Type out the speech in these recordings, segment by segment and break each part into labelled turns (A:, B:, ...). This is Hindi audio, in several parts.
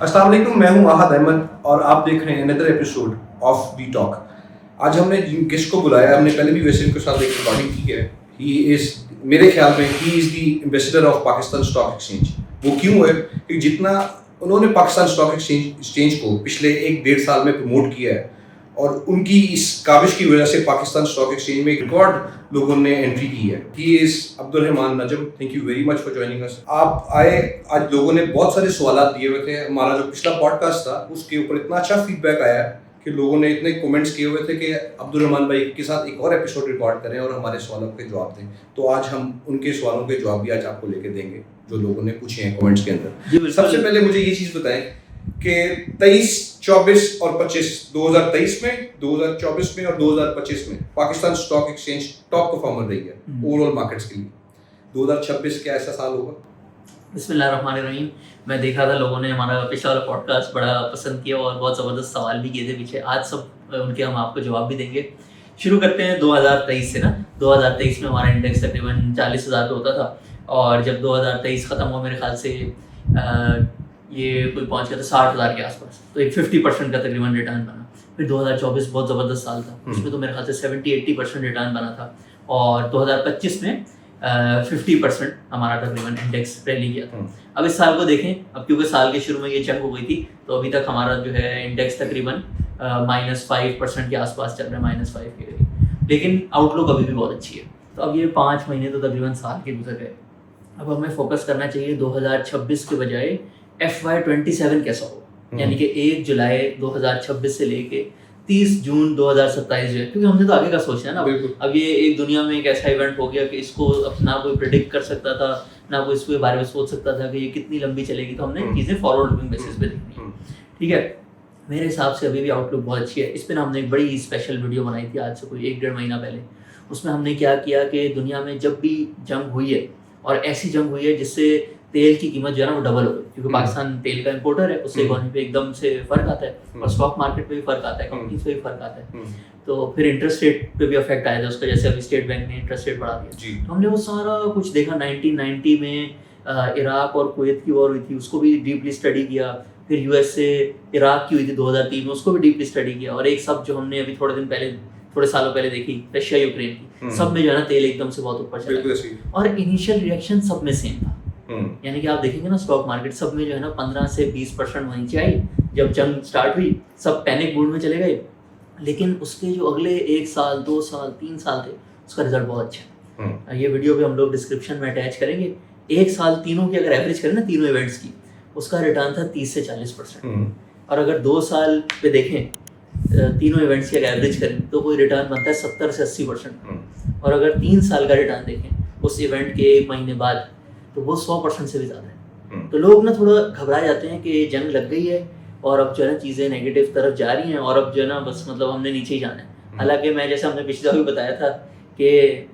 A: अस्सलाम वालेकुम, मैं हूं आहद अहमद और आप देख रहे हैं another episode of We Talk. आज हमने जिन गेस्ट को बुलाया, हमने पहले भी वैसे इनके साथ एक रिकॉर्डिंग की है। ही इज, मेरे ख्याल में he is the ambassador of Pakistan stock exchange. वो क्यों है कि जितना उन्होंने पाकिस्तान स्टॉक एक्सचेंज को पिछले 1-1.5 साल में प्रमोट किया है और उनकी इस काबिश की वजह से पाकिस्तान स्टॉक एक्सचेंज में एक रिकॉर्ड लोगों ने एंट्री की है। He is Abdul Rahman Najam. Thank you very much for joining us. आप आए, आज लोगों ने बहुत सारे सवाल दिए हुए थे। हमारा जो पिछला पॉडकास्ट था उसके ऊपर इतना अच्छा फीडबैक आया कि लोगों ने इतने कमेंट्स किए हुए थे कि अब्दुल रहमान भाई के साथ एक और एपिसोड रिकॉर्ड करें और हमारे सवालों के जवाब दें। तो आज हम उनके सवालों के जवाब भी आज आपको लेके देंगे जो लोगों ने पूछे हैं कमेंट्स के अंदर। सबसे पहले मुझे ये चीज़ बताएं कि 23, 24 और 25 2023 में, 2024 में और 2025 में Pakistan stock exchange top performer रही है ओवरऑल मार्केट्स के लिए। 2026 क्या ऐसा साल होगा?
B: बिस्मिल्लाहिर्रहमानिर्रहीम। मैं देखा था लोगों ने हमारा पिछला वाला पॉडकास्ट बड़ा पसंद किया और बहुत ज़बरदस्त सवाल भी किए थे पीछे। आज सब उनके हम आपको जवाब भी देंगे। शुरू करते हैं 2023 से ना। 2023 में हमारा इंडेक्स तकरीबन 40,000 पे होता था और जब 2023 ख़त्म हुआ मेरे ख्याल से ये कोई पहुंच गया था 60,000 के आसपास। तो एक 50% का तकरीबन रिटर्न बना। फिर 2024 बहुत ज़बरदस्त साल था, उसमें तो मेरे ख्याल से 70-80% रिटर्न बना था और 2025 में 50% हमारा तकरीबन इंडेक्स रैली किया था। अब इस साल को देखें, अब क्योंकि साल के शुरू में ये जंग हो गई थी तो अभी तक हमारा जो है इंडेक्स तकरीबन -5% के आसपास चल रहा है, -5 के करीब। लेकिन आउटलुक अभी भी बहुत अच्छी है। तो अब ये 5 महीने तो तकरीबन साल के गुजर गए। अब हमें फोकस करना चाहिए 2026 के बजाय FY27 कैसा हो, यानी कि 1 जुलाई 2026 से लेके 30 जून 2027 जो है, क्योंकि हमने तो आगे का सोचना है ना। अब ये एक दुनिया में एक ऐसा इवेंट हो गया कि इसको अब ना कोई प्रिडिक्ट कर सकता था, ना कोई इसके बारे में सोच सकता था कि ये कितनी लंबी चलेगी। तो हमने चीज़ें फॉरवर्ड लुकिंग बेसिस पे देखनी है, ठीक है। मेरे हिसाब से अभी भी आउटलुक बहुत अच्छी है। इस पर हमने एक बड़ी स्पेशल वीडियो बनाई थी आज से कोई 1-1.5 महीना पहले। उसमें हमने क्या किया कि दुनिया में जब भी जंग हुई है और ऐसी जंग हुई है जिससे तेल की कीमत जो है ना वो डबल हो गई, क्योंकि पाकिस्तान तेल का इंपोर्टर है, उससे इकोनॉमी पे एकदम से फर्क आता है और स्टॉक मार्केट पे भी फर्क आता है, कंपनीज पे भी फर्क आता है। तो फिर इंटरेस्ट रेट पे भी अफेक्ट आया था उसका, जैसे अभी स्टेट बैंक ने इंटरेस्ट रेट बढ़ा दिया। तो हमने वो सारा कुछ देखा। 1990 में इराक और कुवैत की वॉर हुई थी, उसको भी डीपली स्टडी किया। फिर यूएस से इराक की हुई थी 2003 में, उसको भी डीपली स्टडी किया। और एक सब जो हमने अभी थोड़े सालों पहले देखी, रशिया यूक्रेन की, सब में जो है ना तेल एकदम से बहुत ऊपर चला गया और इनिशियल रिएक्शन सब में सेम था। यानी कि आप देखेंगे ना स्टॉक मार्केट सब में जो है ना 15 से 20% वहीं से आई। जब जंग स्टार्ट हुई सब पैनिक मूड में चले गए, लेकिन उसके जो अगले 1 साल 2 साल 3 साल थे उसका रिजल्ट बहुत अच्छा है। ये वीडियो भी हम लोग डिस्क्रिप्शन में अटैच करेंगे। 1 साल तीनों की अगर एवरेज करें ना, तीनों इवेंट्स की, उसका रिटर्न था 30 से 40%। और अगर 2 साल पे देखें तीनों इवेंट्स की अगर एवरेज करें तो कोई रिटर्न बनता है 70 से 80%। और अगर 3 साल का रिटर्न देखें उस इवेंट के 1 महीने बाद तो वो 100% से भी ज़्यादा है। तो लोग ना थोड़ा घबरा जाते हैं कि जंग लग गई है और अब जो है ना चीज़ें नेगेटिव तरफ जा रही हैं और अब जो है ना बस मतलब हमने नीचे ही जाना है। हालांकि मैं जैसे हमने पिछले भी बताया था कि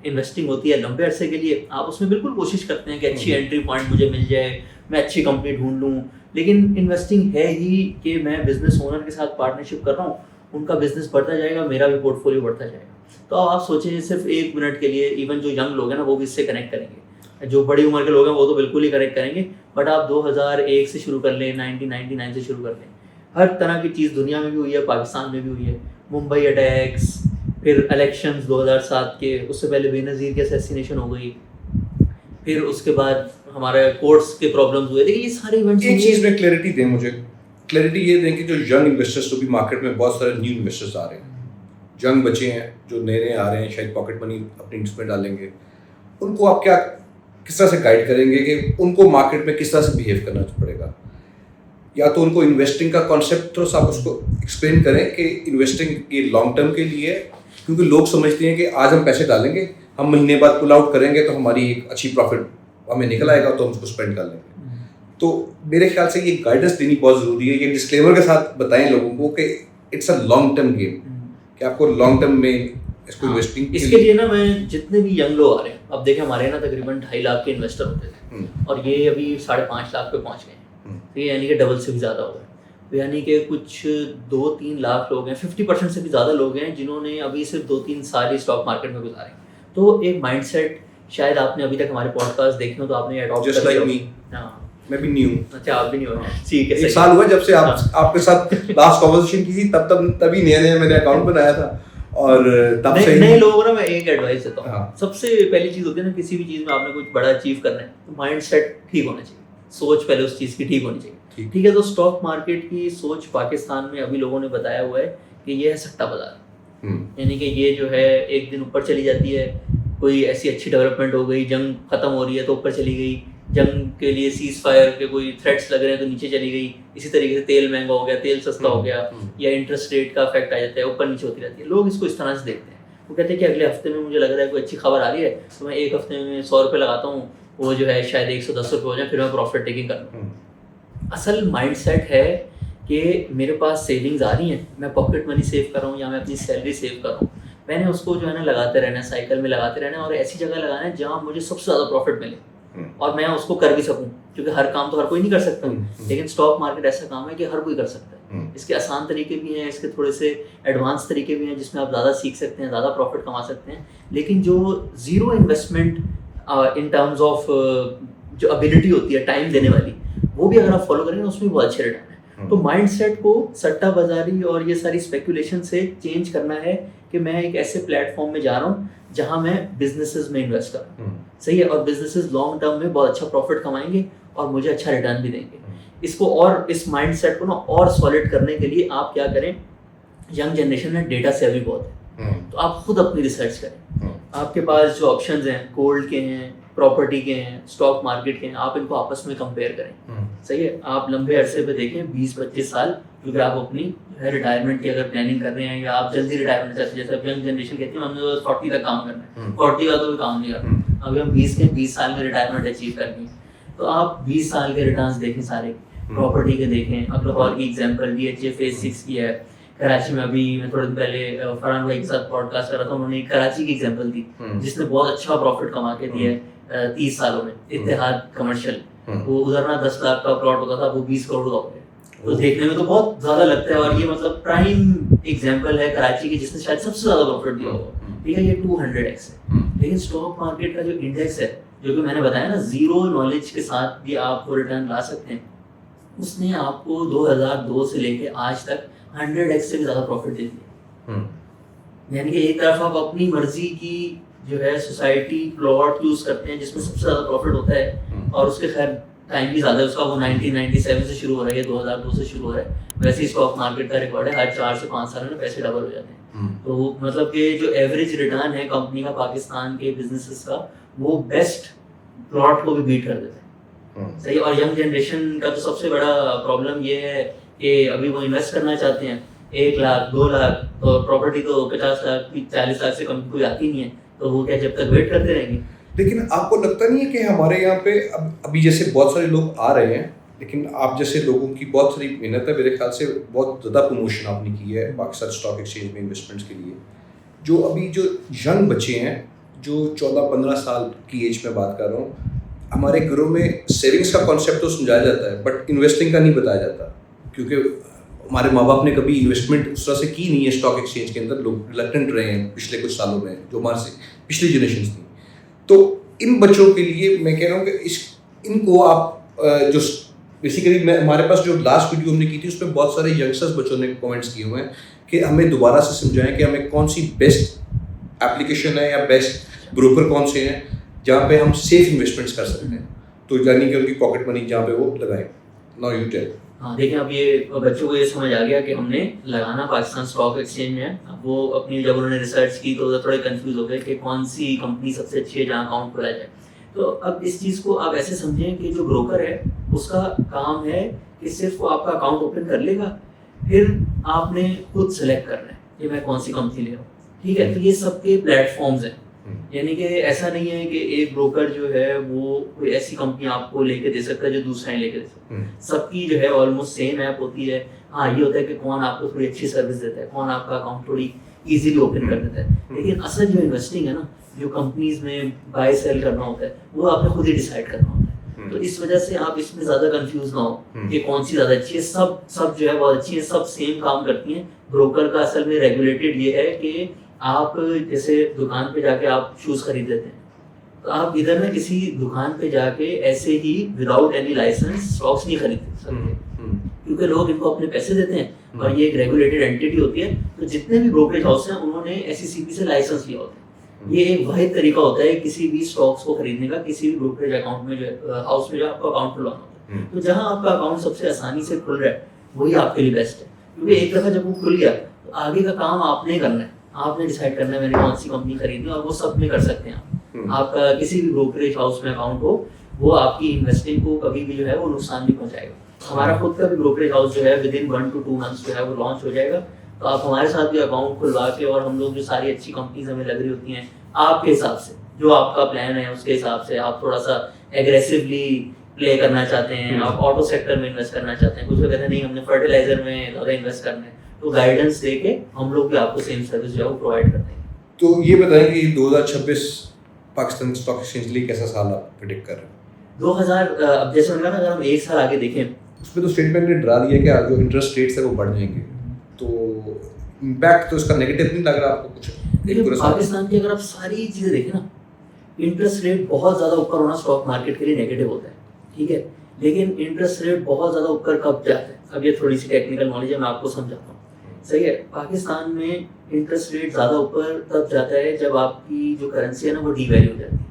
B: इन्वेस्टिंग होती है लंबे अरसे के लिए। आप उसमें बिल्कुल कोशिश करते हैं कि अच्छी एंट्री पॉइंट मुझे मिल जाए, मैं अच्छी कंपनी ढूंढ लूँ, लेकिन इन्वेस्टिंग है ही कि मैं बिजनेस ओनर के साथ पार्टनरशिप कर रहा हूँ, उनका बिजनेस बढ़ता जाएगा, मेरा भी पोर्टफोलियो बढ़ता जाएगा। तो आप सोचें सिर्फ 1 मिनट के लिए, इवन जो यंग लोग हैं ना वो भी इससे कनेक्ट करेंगे, जो बड़ी उम्र के लोग हैं वो तो बिल्कुल ही करेक्ट करेंगे। बट आप 2001 से शुरू कर लें, 1999 से शुरू कर लें, हर तरह की चीज़ दुनिया में भी हुई है, पाकिस्तान में भी हुई है। मुंबई अटैक्स, फिर इलेक्शंस 2007 के, उससे पहले बेनज़ीर की असैसिनेशन हो गई, फिर उसके बाद हमारे कोर्ट्स के प्रॉब्लम्स हुए। देखिए ये सारे इवेंट्स।
A: एक चीज़ में क्लैरिटी दें मुझे, क्लैरिटी ये दें कि जो यंग इन्वेस्टर्स, तो भी मार्केट में बहुत सारे न्यू इन्वेस्टर्स आ रहे हैं, यंग बच्चे हैं जो नए आ रहे हैं, शायद पॉकेट मनी अपनी इसमें डालेंगे, उनको आप क्या किस तरह से गाइड करेंगे कि उनको मार्केट में किस तरह से बिहेव करना पड़ेगा? या तो उनको इन्वेस्टिंग का कॉन्सेप्ट थोड़ा सा आप उसको एक्सप्लेन करें कि इन्वेस्टिंग ये लॉन्ग टर्म के लिए, क्योंकि लोग समझते हैं कि आज हम पैसे डालेंगे, हम महीने बाद पुल आउट करेंगे तो हमारी एक अच्छी प्रॉफिट हमें निकल आएगा तो हम उसको स्पेंड कर लेंगे। तो मेरे ख्याल से ये गाइडेंस देनी बहुत ज़रूरी है। ये डिस्क्लेमर के साथ बताएं लोगों को कि it's a long term game, कि आपको लॉन्ग टर्म में इसको इन्वेस्टिंग
B: इसके लिए ना मैं जितने भी यंग लोग आ रहे हैं, अब देखें हमारे यहाँ तकरीबन 2.5 लाख के इन्वेस्टर होते थे और ये अभी 5.5 लाख पे पहुँच गए हैं। तो ये यानी कि डबल से भी ज़्यादा हो गया। तो यानी कि कुछ 2-3 लाख लोग हैं, 50% से भी ज़्यादा लोग हैं जिन्होंने अभी सिर्फ 2-3 साल ही स्टॉक मार्केट में गुजारे। तो एक माइंडसेट शायद आपने अभी तक हमारे पॉडकास्ट देखे हो तो आपने अडॉप्ट कर लिया। हाँ,
A: मैं भी नहीं हूँ।
B: अच्छा, आप भी नहीं हो? ठीक है,
A: एक
B: सही
A: साल
B: है।
A: हुआ जब से
B: हाँ।
A: आपके साथ लास्ट कॉन्वर्सेशन की थी, तभी नया मैंने अकाउंट बनाया था और तब से
B: नए लोगों को ना मैं एक एडवाइस देता हूँ।
A: हाँ।
B: सबसे पहली चीज होती है ना, किसी भी चीज में आपने कुछ बड़ा अचीव करना है तो माइंड सेट ठीक होना चाहिए, सोच पहले उस चीज की ठीक होनी चाहिए। ठीक है, तो स्टॉक मार्केट की सोच पाकिस्तान में अभी लोगों ने बताया हुआ है कि ये है सट्टा बाजार। यानी कि ये जो है एक दिन ऊपर चली जाती है, कोई ऐसी अच्छी डेवलपमेंट हो गई, जंग खत्म हो रही है तो ऊपर चली गई, जंग के लिए सीज फायर के कोई थ्रेट्स लग रहे हैं तो नीचे चली गई, इसी तरीके से तेल महंगा हो गया, तेल सस्ता हो गया, या इंटरेस्ट रेट का इफेक्ट आ जाता है, ऊपर नीचे होती रहती है। लोग इसको इस तरह से देखते हैं, वो कहते हैं कि अगले हफ्ते में मुझे लग रहा है कोई अच्छी खबर आ रही है तो मैं एक हफ्ते में 100 रुपये लगाता हूँ, वो जो है शायद 110 रुपये हो जाए, फिर मैं प्रॉफिट टेकिंग कर लूँ। असल माइंडसेट है कि मेरे पास सेविंग्स आ रही हैं, मैं पॉकेट मनी सेव कर रहा हूँ या मैं अपनी सैलरी सेव कर रहा हूँ, मैंने उसको जो है ना लगाते रहना है, साइकिल में लगाते रहना है, और ऐसी जगह लगाना है जहाँ मुझे सबसे ज़्यादा प्रॉफिट मिले और मैं उसको कर भी सकूँ, क्योंकि हर काम तो हर कोई नहीं कर सकता, लेकिन स्टॉक मार्केट ऐसा काम है कि हर कोई कर सकता है। इसके आसान तरीके भी हैं, इसके थोड़े से एडवांस तरीके भी हैं जिसमें आप ज़्यादा सीख सकते हैं, ज़्यादा प्रॉफिट कमा सकते हैं। लेकिन जो zero investment in terms of जो एबिलिटी होती है टाइम देने वाली, वो भी अगर आप फॉलो करेंगे उसमें बहुत अच्छे रिटर्न है। तो माइंडसेट को सट्टा बाजारी और ये सारी स्पेकुलेशन से चेंज करना है कि मैं एक ऐसे प्लेटफॉर्म में जा रहा हूँ जहाँ मैं बिजनेसेस में इन्वेस्ट कर रहा हूँ, सही है, और बिजनेसेस लॉन्ग टर्म में बहुत अच्छा प्रॉफिट कमाएंगे और मुझे अच्छा रिटर्न भी देंगे। इसको और इस माइंडसेट को ना और सॉलिड करने के लिए आप क्या करें, यंग जनरेशन में डेटा से अभी बहुत है, तो आप खुद अपनी रिसर्च करें। आपके पास जो ऑप्शंस हैं, गोल्ड के हैं, प्रॉपर्टी के हैं, स्टॉक मार्केट के हैं, आप इनको आपस में कंपेयर करें, सही है। आप लंबे अरसे पे देखें, 20-25 साल, क्योंकि आप अपनी रिटायरमेंट की अगर प्लानिंग कर रहे हैं या आप जल्दी रिटायरमेंट चाहते हैं, जैसे यंग जनरेशन कहती है हमने 40 तक काम करना है, 40 का तो काम नहीं करना, अभी हम 20 साल में रिटायरमेंट अचीव करनी है, तो आप 20 साल के रिटर्न्स देखें सारे, प्रॉपर्टी के देखें। अब लाहौर की एग्जांपल DHA फेज 6 की है, कराची में अभी मैं थोड़े दिन पहले फरहान भाई के साथ पॉडकास्ट कर रहा था, उन्होंने कराची की एग्जांपल दी जिसने बहुत अच्छा प्रॉफिट कमा के दिया है 30 सालों में। इत्तेहाद कमर्शियल, वो उधर ना 10 लाख का प्लॉट होता था, वो 20 करोड़ का हो गया। तो देखने में तो बहुत ज्यादा लगता है, और ये मतलब प्राइम एग्जांपल है कराची की जिसने शायद सबसे ज्यादा प्रॉफिट दिया होगा, ठीक है, ये 200x है। लेकिन स्टॉक मार्केट का जो इंडेक्स है, जो कि मैंने बताया ना, जीरो नॉलेज के साथ भी आप रिटर्न ला सकते हैं, उसने आपको 2002 से लेके आज तक 100x से भी ज्यादा प्रॉफिट दे दिया। यानी कि एक तरफ आप अपनी मर्जी की जो है सोसाइटी प्लॉट चूज करते हैं जिसमें सबसे ज्यादा प्रॉफिट होता है, और उसके खैर टाइम भी ज्यादा है उसका, वो 1997 से शुरू हो रहा है, 2002 से शुरू हो रहा है। वैसे ही स्टॉक मार्केट का रिकॉर्ड है, हर 4 से 5 साल में पैसे डबल हो जाते हैं। तो मतलब कि जो एवरेज रिटर्न है कंपनी का पाकिस्तान के बिजनेसेस का, वो बेस्ट प्लॉट को भी बीट कर देता है, सही। और यंग जनरेशन का तो सबसे बड़ा प्रॉब्लम ये है कि अभी वो इन्वेस्ट करना चाहते हैं 1 लाख 2 लाख, तो प्रॉपर्टी तो 50 लाख 40 लाख से कम कोई आती नहीं है, तो वो क्या जब तक वेट करते रहेंगे।
A: लेकिन आपको लगता नहीं है कि हमारे यहाँ पे अभी जैसे बहुत सारे लोग आ रहे हैं, लेकिन आप जैसे लोगों की बहुत सारी मेहनत है, मेरे ख्याल से बहुत ज़्यादा प्रमोशन आपने की है पाकिस्तान स्टॉक एक्सचेंज में इन्वेस्टमेंट्स के लिए, जो अभी जो यंग बच्चे हैं, जो 14-15 साल की एज में बात कर रहा हूँ, हमारे घरों में सेविंग्स का कॉन्सेप्ट तो समझाया जाता है बट इन्वेस्टिंग का नहीं बताया जाता, क्योंकि हमारे माँ बाप ने कभी इन्वेस्टमेंट उस तरह से की नहीं है स्टॉक एक्सचेंज के अंदर, लोग रिलक्टेंट रहे हैं पिछले कुछ सालों में, जो हमारे से पिछली जनरेशन थी। तो इन बच्चों के लिए मैं कह रहा हूँ कि इनको आप जो बेसिकली मैं हमारे पास जो लास्ट वीडियो हमने की थी उसमें बहुत सारे यंगस्टर्स बच्चों ने कमेंट्स किए हुए हैं कि हमें दोबारा से समझाएं कि हमें कौन सी बेस्ट एप्लीकेशन है या बेस्ट ब्रोकर कौन से हैं जहाँ पे हम सेफ इन्वेस्टमेंट्स कर सकते हैं, तो यानी कि उनकी पॉकेट मनी जहाँ पे वो लगाएं। Now you tell.
B: हाँ, देखिए अब ये बच्चों को ये समझ आ गया कि हमने लगाना पाकिस्तान स्टॉक एक्सचेंज में है। अब वो अपनी जब उन्होंने रिसर्च की तो थोड़े कंफ्यूज हो गए कि कौन सी कंपनी सबसे अच्छी है जहाँ अकाउंट खोला जाए। तो अब इस चीज़ को आप ऐसे समझें कि जो ब्रोकर है उसका काम है कि सिर्फ वो आपका अकाउंट ओपन कर लेगा, फिर आपने खुद सेलेक्ट करना है कि मैं कौन सी कंपनी ले रहा हूँ, ठीक है। तो ये सबके प्लेटफॉर्म्स हैं, यानी कि ऐसा नहीं है कि एक ब्रोकर जो है वो कोई ऐसी कंपनी आपको लेके दे सकता है जो दूसरा ही लेके दे सकता है। सबकी जो है ऑलमोस्ट सेम ऐप होती है। हाँ, ये होता है कि कौन आपको थोड़ी अच्छी सर्विस देता है, कौन आपका अकाउंट थोड़ी इजीली ओपन कर देता है, लेकिन असल जो इन्वेस्टिंग है ना, जो कंपनीज में बाय सेल करना होता है, वो आपने खुद ही डिसाइड करना होता है। तो इस वजह से आप इसमें ज़्यादा कंफ्यूज ना हो कि कौन सी ज़्यादा अच्छी है। सब जो है बहुत अच्छी है, सब सेम काम करती हैं। ब्रोकर का असल में रेगुलेटेड ये है कि आप जैसे दुकान पे जाके आप शूज़ खरीद लेते हैं, तो आप इधर ना किसी दुकान पे जाके ऐसे ही विदाउट एनी लाइसेंस स्टॉक्स नहीं खरीद सकते, क्योंकि लोग इनको अपने पैसे देते हैं और ये एक रेगुलेटेड एंटिटी होती है। तो जितने भी ब्रोकरेज हाउस हैं उन्होंने SECB से लाइसेंस लिया होता है। ये एक वाहिद तरीका होता है किसी भी स्टॉक्स को खरीदने का, किसी भी ब्रोकरेज अकाउंट में जो हाउस में जो आपका अकाउंट खुलवाना होता है। तो जहाँ आपका अकाउंट सबसे आसानी से खुल रहा है वही आपके लिए बेस्ट है, क्योंकि एक दफ़ा जब वो खुल गया तो आगे का काम आपने करना है, आपने डिसाइड करना है मैंने कौन सी कंपनी खरीदनी है, और वो सब में कर सकते हैं आप। आपका किसी भी ब्रोकरेज हाउस में अकाउंट हो, वो आपकी इन्वेस्टिंग को कभी भी जो है वो नुकसान नहीं पहुंचाएगा। हमारा खुद का भी ब्रोकरेज हाउस जो है विदिन 1 to 2 months जो है वो लॉन्च हो जाएगा। तो आप हमारे साथ भी अकाउंट खुलवा के, और हम लोग जो सारी अच्छी कंपनीज हमें लग रही होती हैं आपके हिसाब से, जो आपका प्लान है उसके हिसाब से, आप थोड़ा सा एग्रेसिवली प्ले करना चाहते हैं, आप ऑटो सेक्टर में इन्वेस्ट करना चाहते हैं, कुछ लोग कहते हैं नहीं हमने फर्टिलाइजर में ज़्यादा इन्वेस्ट करना है, तो गाइडेंस दे के हम लोग भी आपको सेम सर्विस जो है वो प्रोवाइड करते हैं।
A: तो ये बताएं कि 2026 पाकिस्तान स्टॉक एक्सचेंज लिए कैसा साल आप प्रेडिक्ट कर रहे हैं?
B: 2000 अब जैसे मैंने कहा ना, अगर हम एक साल आगे देखें,
A: उसमें तो स्टेट बैंक ने डरा दिया कि जो इंटरेस्ट रेट्स है वो बढ़ जाएंगे, तो इम्पैक्ट तो इसका नेगेटिव नहीं लग रहा आपको कुछ?
B: पाकिस्तान की अगर आप सारी चीज़ें देखें ना, इंटरेस्ट रेट बहुत ज़्यादा ऊपर होना स्टॉक मार्केट के लिए नेगेटिव होता है, ठीक है, लेकिन इंटरेस्ट रेट बहुत ज़्यादा ऊपर कब जाता है, अब ये थोड़ी सी टेक्निकल नॉलेज है, मैं आपको समझाता हूँ। सही है, पाकिस्तान में इंटरेस्ट रेट ज़्यादा ऊपर तब जाता है जब आपकी जो करेंसी है ना वो डीवैल्यू हो जाती है।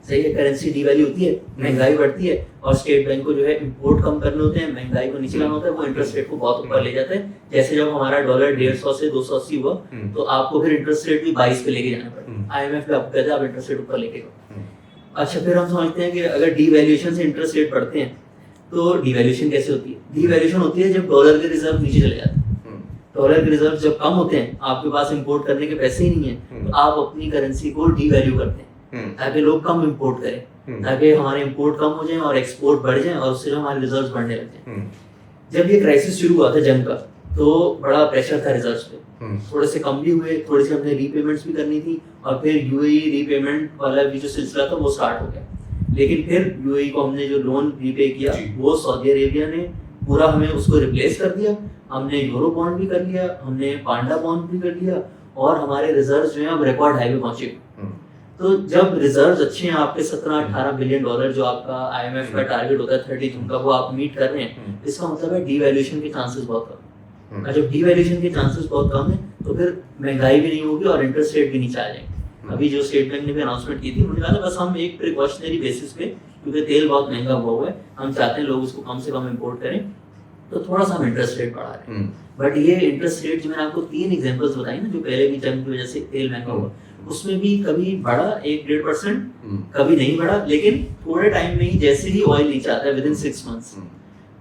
B: सही है, करेंसी डीवैल्यू होती है, महंगाई बढ़ती है, और स्टेट बैंक को जो है इंपोर्ट कम करने होते हैं, महंगाई को नीचे लाना होता है, वो इंटरेस्ट रेट को बहुत ऊपर ले जाता है। जैसे जब हमारा डॉलर 150 से 280 हुआ, तो आपको फिर इंटरेस्ट रेट भी 22 पे लेके जाना पड़ा। IMF भी आपको कहता है आप इंटरेस्ट रेट ऊपर लेके जाओ। अच्छा, फिर हम समझते हैं कि अगर डीवैल्यूएशन से इंटरेस्ट रेट बढ़ते हैं, तो डीवैल्यूएशन कैसे होती है? डीवैल्यूएशन होती है जब डॉलर के रिजर्व नीचे चले जाते हैं। डॉलर के रिजर्व जब कम होते हैं, आपके पास इंपोर्ट करने के पैसे ही नहीं है, तो आप अपनी करेंसी को डीवैल्यू करते हैं ताकि लोग कम इंपोर्ट करें, ताकि हमारे इंपोर्ट कम हो जाए और एक्सपोर्ट बढ़ जाए, और उससे हमारे रिजर्व्स बढ़ने लग जाए। जब ये क्राइसिस शुरू हुआ था जंग का, तो बड़ा प्रेशर था रिजर्व्स पे, थोड़े से कम भी हुए, थोड़ी सी हमने रीपेमेंट्स भी करनी थी, और फिर UAE रीपेमेंट वाला भी जो सिलसिला था वो स्टार्ट हो गया। लेकिन फिर UAE को हमने जो लोन रीपे किया, वो सऊदी अरेबिया ने पूरा हमें उसको रिप्लेस कर दिया। हमने यूरो बॉन्ड भी कर लिया, हमने पांडा बॉन्ड भी कर लिया, और हमारे रिजर्व्स जो हैं अब रिकॉर्ड हाई पे पहुंचे। तो जब रिजर्व्स अच्छे हैं आपके 17-18 बिलियन डॉलर जो आपका IMF का टारगेट होता है 30 जून का, वो आप मीट कर रहे हैं, इसका मतलब है डीवैल्यूएशन के चांसेस बहुत कम है। और जब डीवैल्यूएशन के चांसेस बहुत कम है, तो फिर महंगाई भी नहीं होगी और इंटरेस्ट रेट भी नीचे आ जाएंगे। अभी जो स्टेट बैंक ने भी अनाउंसमेंट की थी, उन्होंने कहा था बस हम एक प्रिकॉशनरी बेसिस पे, क्योंकि तेल बहुत महंगा हुआ है, हम चाहते हैं लोग उसको कम से कम इम्पोर्ट करें, तो थोड़ा सा हम इंटरेस्ट रेट बढ़ा रहे हैं। बट ये इंटरेस्ट रेट जो मैंने आपको 3 एग्जांपल्स बताई ना, जो पहले भी जंग की वजह से तेल महंगा हुआ, उसमें भी कभी बढ़ा 1-1.5%, कभी नहीं बढ़ा, लेकिन थोड़े टाइम में ही जैसे ही ऑयल नीचे आता है विदिन 6 months,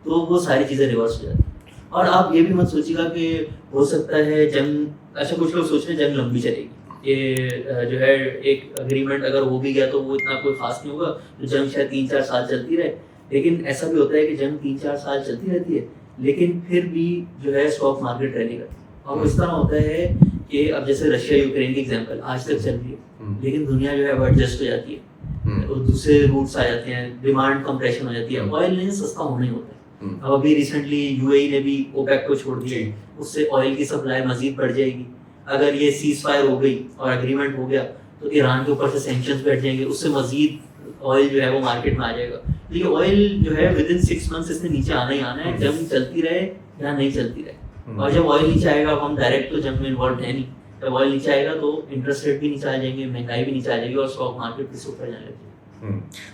B: तो वो सारी चीज़ें रिवर्स हो जाती हैं। और आप ये भी मत सोचिएगा कि हो सकता है जंग, अच्छा कुछ लोग सोच रहे हैं जंग लंबी चलेगी, ये जो है एक अग्रीमेंट अगर हो भी गया तो वो इतना कोई खास नहीं होगा, तो जंग शायद 3-4 साल चलती रहे। लेकिन ऐसा भी होता है कि जंग 3-4 साल चलती रहती है, लेकिन फिर भी जो है स्टॉक मार्केट रैली करती है। और इस तरह होता है कि अब जैसे रशिया यूक्रेन की एग्जांपल आज तक चल रही है, लेकिन दुनिया जो है वो एडजस्ट हो जाती है, और दूसरे रूट्स आ जाते हैं, डिमांड कंप्रेशन हो जाती है, ऑयल नहीं सस्ता होना ही होता है। अब अभी रिसेंटली UAE ने भी OPEC को छोड़ दिया, उससे ऑयल की सप्लाई मजीद बढ़ जाएगी। अगर ये सीज फायर हो गई और एग्रीमेंट हो गया, तो ईरान के ऊपर से सैंक्शंस बैठ जाएंगे, उससे मजीद ऑयल जो है वो मार्केट में आ जाएगा। ये ऑयल जो है विदिन 6 months इसने नीचे आना ही आना है, जंग चलती रहे या नहीं चलती रहे। और जब ऑयल नीचे आएगा, अब हम डायरेक्ट तो जंग में इन्वॉल्व है नहीं, जब ऑयल नीचे आएगा तो इंटरेस्ट रेट भी नीचे आ जाएंगे, महंगाई भी नीचे आ जाएगी, और स्टॉक मार्केट भी ऊपर जाने लगेगी।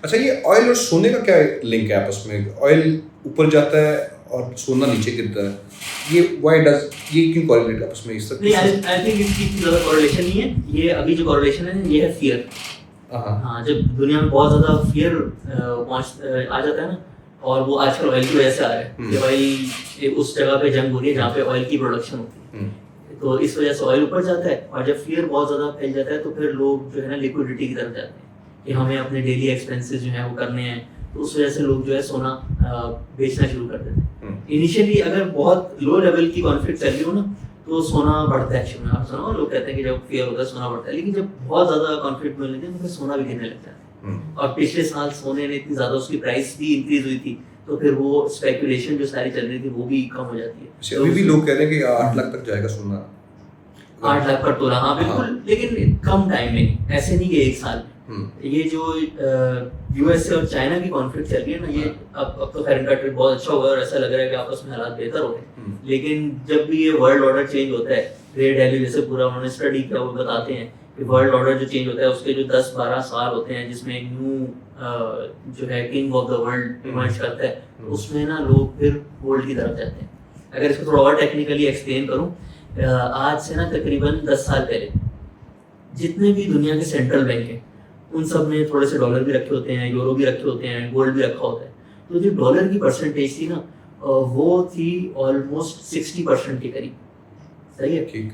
A: अच्छा, ये ऑयल और सोने का क्या लिंक है आपस में? ऑयल ऊपर जाता है और सोना नीचे गिरता है, ये ये क्यों कॉरिलेट आपस में इस तरह?
B: नहीं, आई थिंक इसकी ज़्यादा कॉरिलेशन नहीं है। ये अभी जो कॉरिलेशन है ये है फियर। हाँ, जब दुनिया में बहुत ज़्यादा फियर आ जाता है ना, और वो आजकल ऑयल की वजह से आ रहा है कि भाई उस जगह पे जंग हो रही है जहाँ पे ऑयल की प्रोडक्शन होती है, तो इस वजह से ऑयल ऊपर जाता है। और जब फियर बहुत ज़्यादा फैल जाता है, तो फिर लोग जो है ना लिक्विडिटी की तरफ जाते हैं कि हमें अपने डेली एक्सपेंसेस जो हैं वो करने हैं, तो उस वजह से लोग जो है सोना बेचना शुरू कर देते हैं। इनिशियली अगर बहुत लो लेवल की कॉन्फ्लिक्ट चल रही हो ना, तो सोना बढ़ता है। शुरू में आप सुना, लोग कहते हैं कि जब फियर होता है सोना बढ़ता है, लेकिन जब बहुत ज़्यादा कॉन्फ्लिक्ट में लेते हैं तो फिर सोना भी गिरने लगता है। और पिछले साल सोने ने इतनी ज़्यादा उसकी प्राइस भी इंक्रीज हुई थी, तो फिर वो स्पेकुलेशन जो सारी चल रही थी वो भी कम हो जाती है।
A: अभी भी लोग कह रहे हैं कि 8 लाख तक जाएगा सोना,
B: 8 लाख पर तोला। हाँ बिल्कुल, लेकिन कम टाइम में, ऐसे नहीं कि 1 साल में। ये जो यूएसए और चाइना की कॉन्फ्लिक्ट चल रही है ना, ये अब तो खैर इनका ट्रिप बहुत अच्छा हुआ और ऐसा लग रहा है कि आपस में हालात बेहतर हो गए। लेकिन जब भी ये वर्ल्ड ऑर्डर चेंज होता है, ग्रेट वैल्यू जैसे पूरा उन्होंने स्टडी किया, वो बताते हैं कि वर्ल्ड ऑर्डर जो चेंज होता है उसके जो 10-12 साल होते हैं जिसमें एक न्यू जो है king of the world emerge करता है, तो उसमें ना लोग फिर गोल्ड की तरफ जाते हैं। अगर इसको थोड़ा और टेक्निकली एक्सप्लेन करूँ, आज से ना तकरीबन 10 साल पहले जितने भी दुनिया के सेंट्रल बैंक हैं उन सब में थोड़े से डॉलर भी रखे होते हैं, यूरो भी रखे होते हैं, गोल्ड भी रखा होता है। तो जो डॉलर की परसेंटेज थी ना वो थी ऑलमोस्ट 60% के करीब, सही है।
A: ठीक।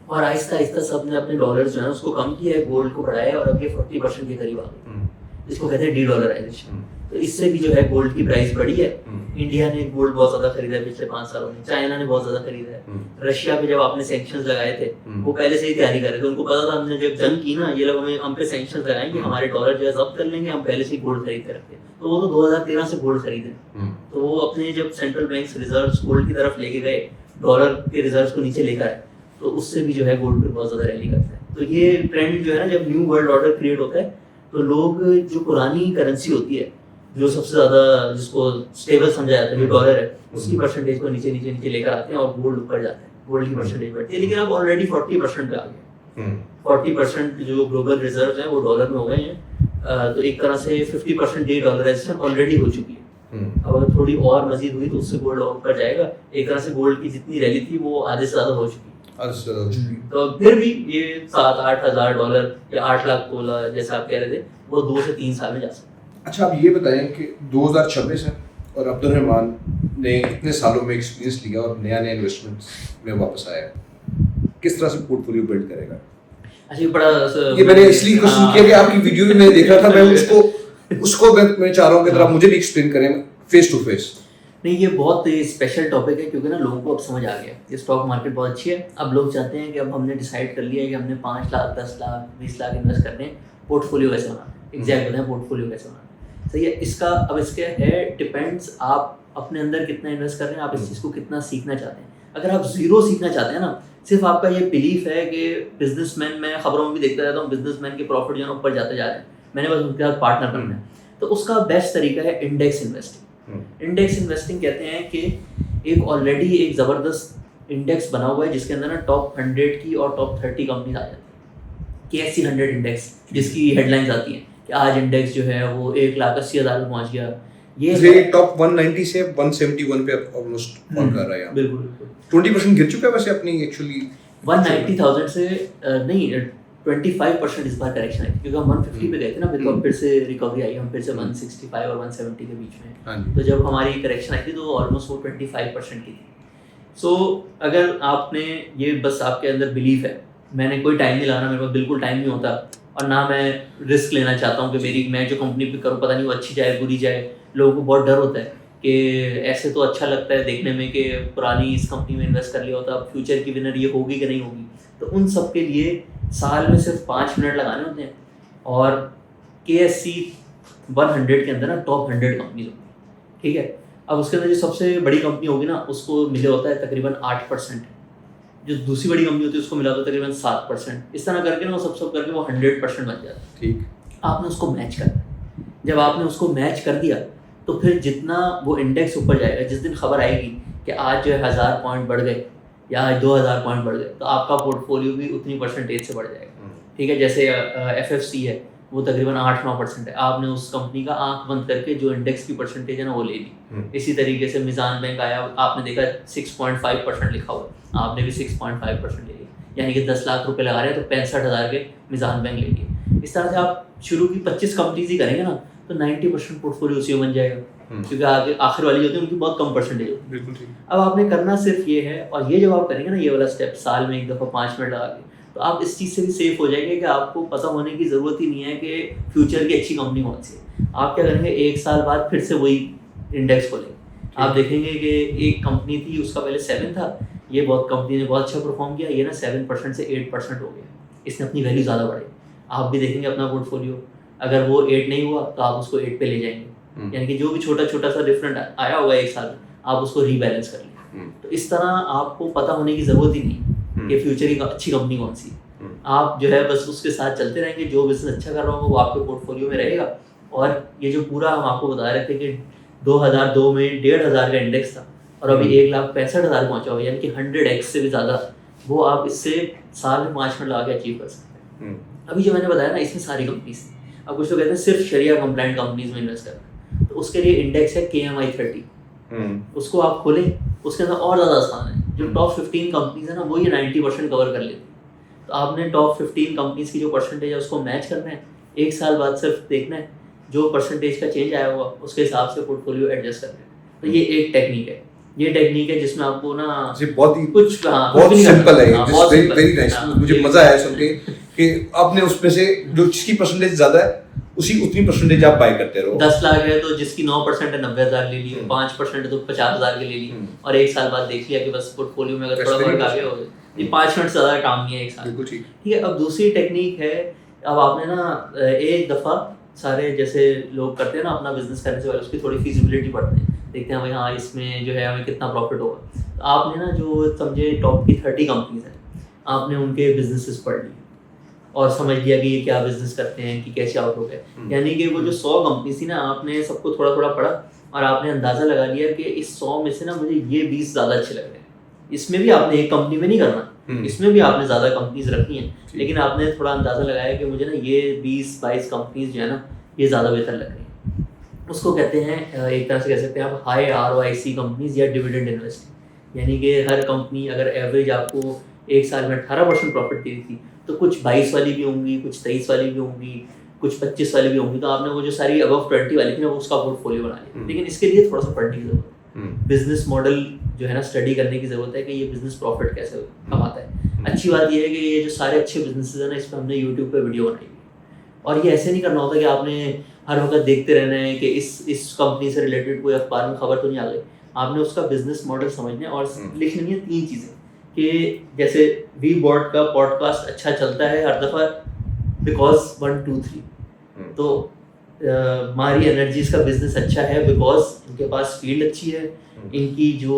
B: और आहिस्ता आहिस्ता सब ने अपने डॉलर जो है उसको कम किया है, गोल्ड को बढ़ाया और अब ये 40% के करीब आ गए, जिसको कहते हैं डी-डॉलराइजेशन। तो इससे भी जो है गोल्ड की प्राइस बढ़ी है। इंडिया ने गोल्ड बहुत ज्यादा खरीदा है पिछले 5 सालों में, चाइना ने बहुत ज्यादा खरीदा है। रशिया पे जब आपने सैंक्शंस लगाए थे वो पहले से ही तैयारी कर रहे थे, उनको पता था हमने जब जंग की ना, ये लोग हम पे सैंक्शंस लगाएंगे, हमारे डॉलर जो है जब्त कर लेंगे, हम पहले से ही गोल्ड खरीद के रखते हैं। तो वो तो 2013 से गोल्ड खरीदे, तो वो अपने जब सेंट्रल बैंक रिजर्व्स गोल्ड की तरफ लेके गए, डॉलर के रिजर्व्स को नीचे लेकर आए, तो उससे भी जो है गोल्ड पे बहुत ज्यादा रैली करता है। तो ये ट्रेंड जो है ना, जब न्यू वर्ल्ड ऑर्डर क्रिएट होता है तो लोग जो पुरानी करेंसी होती है, जो सबसे ज्यादा जिसको स्टेबल समझा जाता है, जो डॉलर है, उसकी परसेंटेज को नीचे नीचे नीचे लेकर आते हैं और गोल्ड ऊपर जाता है, गोल्ड की परसेंटेज बढ़ती है। लेकिन अब ऑलरेडी 40% पे आ गए, 40% जो ग्लोबल रिजर्व है वो डॉलर में हो गए हैं। तो एक तरह से 50% डे डॉलराइजेशन ऑलरेडी हो चुकी है। अब अगर थोड़ी और मजीद हुई तो उससे गोल्ड और ऊपर जाएगा। एक तरह से गोल्ड की जितनी रैली थी वो आधे से ज्यादा हो चुकी है। तो फिर भी ये 7-8 हज़ार डॉलर या 8 लाख तोला जैसा आप कह रहे थे, वो 2 से 3 साल में जा सकते हैं।
A: अच्छा, आप ये बताएं कि 2026 है और अब्दुल रहमान ने इतने सालों में एक्सपीरियंस लिया और नया नया इन्वेस्टमेंट्स में वापस आया, किस तरह से पोर्टफोलियो बिल्ड करेगा?
B: अच्छा, ये बड़ा
A: ये मैंने इसलिए क्वेश्चन किया कि आपकी वीडियो में मैं देख रहा था, मैं उसको मैं चाह रहा हूँ कि जरा मुझे भी एक्सप्लेन करें फेस टू फेस।
B: नहीं, ये बहुत स्पेशल टॉपिक है क्योंकि ना लोगों को अब समझ आ गया ये स्टॉक मार्केट बहुत अच्छी है। अब लोग चाहते हैं कि अब हमने डिसाइड कर लिया है कि हमने 5 लाख 10 लाख 20 लाख इन्वेस्ट करने हैं, पोर्टफोलियो कैसे बनाना है, एग्जैक्ट बताएं पोर्टफोलियो कैसे बनाना है। सही है। इसका अब इसके है डिपेंड्स आप अपने अंदर कितना इन्वेस्ट कर रहे हैं, आप इस चीज़ को कितना सीखना चाहते हैं। अगर आप जीरो सीखना चाहते हैं ना, सिर्फ आपका ये बिलीफ है कि बिजनेसमैन, मैं खबरों में भी देखता रहता हूँ बिजनेसमैन के प्रॉफिट जो है ऊपर जाते जा रहे हैं, मैंने बस उनके साथ पार्टनर बनना है, तो उसका बेस्ट तरीका है इंडेक्स इन्वेस्टिंग। इंडेक्स इन्वेस्टिंग कहते हैं कि एक ऑलरेडी एक ज़बरदस्त इंडेक्स बना हुआ है जिसके अंदर ना टॉप 100 की और टॉप 30 कंपनीज आ जाती है। KSE 100 इंडेक्स, जिसकी हेडलाइंस आती हैं कि आज इंडेक्स जो है वो 1,80,000 पे पहुंच गया।
A: ये टॉप 190 से 171 पे ऑलमोस्ट फॉल कर रहा है।
B: बिल्कुल
A: 20% गिर चुका है वैसे अपनी एक्चुअली
B: 190,000 से नहीं 25% इस बार करेक्शन आई थी क्योंकि हम 150 पे गए थे ना, फिर फिर से रिकवरी आई, हम फिर से 165 और 170 के बीच में। तो जब हमारी करेक्शन आई थी तो ऑलमोस्ट वो 25% की थी। सो अगर आपने ये बस आपके अंदर बिलीफ है, मैंने कोई टाइम नहीं लगाना, मेरे पास बिल्कुल टाइम नहीं होता और ना मैं रिस्क लेना चाहता हूँ कि मैं जो कंपनी पे करूँ पता नहीं वो अच्छी जाए बुरी जाए। लोगों को बहुत डर होता है कि ऐसे तो अच्छा लगता है देखने में कि पुरानी इस कंपनी में इन्वेस्ट कर लिया होता, अब फ्यूचर की विनर ये होगी कि नहीं होगी। तो उन सब के लिए साल में सिर्फ 5 मिनट लगाने होते हैं और KSE 100 के अंदर ना टॉप 100 कंपनीज होती है, ठीक है। अब उसके अंदर जो सबसे बड़ी कंपनी होगी ना उसको मिले होता है तकरीबन 8%, जो दूसरी बड़ी कंपनी होती है उसको मिला होता है तकरीबन 7%। इस तरह करके ना वो सब करके वो 100% बन जाता है।
A: ठीक, आपने
B: उसको मैच करना है। जब आपने उसको मैच कर दिया तो फिर जितना वो इंडेक्स ऊपर जाएगा, जिस दिन खबर आएगी कि आज जो है 1000 पॉइंट बढ़ गए या 2000 पॉइंट बढ़ गए, तो आपका पोर्टफोलियो भी उतनी परसेंटेज से बढ़ जाएगा, ठीक है। जैसे FFC है वो तकरीबन 8-9% है, आपने उस कंपनी का आंख बंद करके जो इंडेक्स की परसेंटेज है ना वो ले ली। इसी तरीके से मिजान बैंक आया, आपने देखा 6.5% लिखा हुआ, आपने भी 6.5% ले लिया, यानी कि 10 लाख रुपए लगा रहे हैं तो 65,000 के मिजान बैंक ले लिए। इस तरह से आप शुरू की 25 कंपनीज ही करेंगे ना तो 90% पोर्टफोलियो उसी में बन जाएगा, क्योंकि आगे आखिर वाली होती है उनकी बहुत कम परसेंटेज होती है।
A: बिल्कुल ठीक।
B: अब आपने करना सिर्फ ये है, और ये जब आप करेंगे ना ये वाला स्टेप साल में एक दफ़ा 5 मिनट लगा के, तो आप इस चीज़ से भी सेफ हो जाएंगे कि आपको पता होने की ज़रूरत ही नहीं है कि फ्यूचर की अच्छी कंपनी कौन सी है। आप क्या करेंगे, 1 साल बाद फिर से वही इंडेक्स खोलेंगे, आप देखेंगे कि एक कंपनी थी उसका पहले 7 था, ये बहुत कंपनी ने बहुत अच्छा परफॉर्म किया, ये ना 7% से 8% हो गया, इसने अपनी वैल्यू ज़्यादा बढ़ाई। आप भी देखेंगे अपना पोर्टफोलियो, अगर वो 8 नहीं हुआ तो आप उसको 8 पे ले जाएंगे, यानी कि जो भी छोटा छोटा सा डिफरेंट आया होगा 1 साल में, आप उसको रीबैलेंस कर लेंगे। तो इस तरह आपको पता होने की ज़रूरत ही नहीं कि फ्यूचर की अच्छी कंपनी कौन सी है। आप जो है बस उसके साथ चलते रहेंगे, जो बिजनेस अच्छा कर रहा होगा वो आपके पोर्टफोलियो में रहेगा। और ये जो पूरा हम आपको बता रहे थे कि 2002 में 1,500 का इंडेक्स था और अभी 1,65,000 पहुंचा हुआ, यानी कि 100x से भी ज़्यादा वो आप इससे साल में 5 मिनट लगा के अचीव कर सकते हैं। अभी जो मैंने बताया ना, इसमें सारी कंपनीज थी। अब कुछ लोग कहते हैं सिर्फ शरिया कंप्लाइंट कंपनीज में इन्वेस्ट करना, तो उसके लिए इंडेक्स है KMI 30। उसको आप खोलें, उसके अंदर और ज़्यादा आसान है। जो टॉप 15 कंपनीज है ना, वो ये 90% कवर कर लेती है। तो आपने टॉप 15 कंपनीज की जो परसेंटेज है उसको मैच करना है, 1 साल बाद सिर्फ देखना है जो परसेंटेज का चेंज आया होगा उसके हिसाब से पोर्टफोलियो एडजस्ट करना है। तो ये एक टेक्निक है, ये टेक्निक है जिसमें आपको ना
A: बहुत ही
B: कुछ
A: बहुत सिंपल है,
B: बहुत
A: वेरी नाइस। मुझे मजा आया सुन के कि आपने उसमें से जो जिसकी परसेंटेज ज्यादा है उतनी परसेंटेज आप बाय करते रहो।
B: 10 लाख है तो जिसकी 9% है 90,000 ले ली, 5% है तो 50,000 के ले ली, और 1 साल बाद देख लिया कि बस पोर्टफोलियो में अगर थोड़ा फर्क आ गया हो, ये 5 मिनट से ज्यादा काम नहीं है 1 साल।
A: बिल्कुल ठीक
B: है। अब दूसरी टेक्निक है, अब आपने ना एक दफा सारे जैसे लोग करते हैं ना अपना बिजनेस करने से पहले उसकी थोड़ी फिजिबिलिटी पढ़ते हैं, देखते हैं भाई हाँ इसमें जो है हमें कितना प्रॉफिट होगा। तो आपने ना जो समझे टॉप की 30 कंपनीज हैं, आपने उनके बिजनेसेस पढ़ लिए और समझ लिया कि ये क्या बिजनेस करते हैं, कि कैसे आउटलुक है। यानी कि वो जो 100 कंपनी थी ना, आपने सबको थोड़ा थोड़ा पढ़ा और आपने अंदाजा लगा लिया कि इस 100 में से ना मुझे ये 20 ज़्यादा अच्छे लग रहे हैं। इसमें भी आपने एक कंपनी में नहीं करना, इसमें भी आपने ज़्यादा कंपनीज रखी हैं, लेकिन आपने थोड़ा अंदाजा लगाया कि मुझे ना ये 20-22 कंपनीज जो है ना ये ज़्यादा बेहतर लग रही हैं। उसको कहते हैं, एक तरह से कह सकते हैं आप हाई ROIC कंपनीज या डिविडेंड इन्वेस्टिंग। यानी कि हर कंपनी अगर एवरेज आपको 1 साल में 18% प्रॉफिट दे थी, तो कुछ 22 वाली भी होंगी, कुछ 23 वाली भी होंगी, कुछ 25 वाली भी होंगी। तो आपने वो जो सारी अबव 20 वाली थी ना, वो उसका पोर्टफोलियो बना लिया। लेकिन इसके लिए थोड़ा सा पढ़ने की जरूरत है, बिजनेस मॉडल जो है ना स्टडी करने की जरूरत है कि ये बिजनेस प्रॉफिट कैसे कमाता है। अच्छी बात यह है कि ये जो सारे अच्छे बिजनेसेस हैं ना, इस पर हमने यूट्यूब पे वीडियो बनाई है। और ये ऐसे नहीं करना होता कि आपने हर वक्त देखते रहना है कि इस कंपनी से रिलेटेड कोई अखबार में खबर तो नहीं आ गई। आपने उसका बिजनेस मॉडल समझना है और लिखनी है 3 चीज़ें कि जैसे वी बॉट का पॉडकास्ट अच्छा चलता है हर दफ़ा बिकॉज 1 2 3। तो मारी एनर्जीज का बिजनेस अच्छा है बिकॉज इनके पास फील्ड अच्छी है, इनकी जो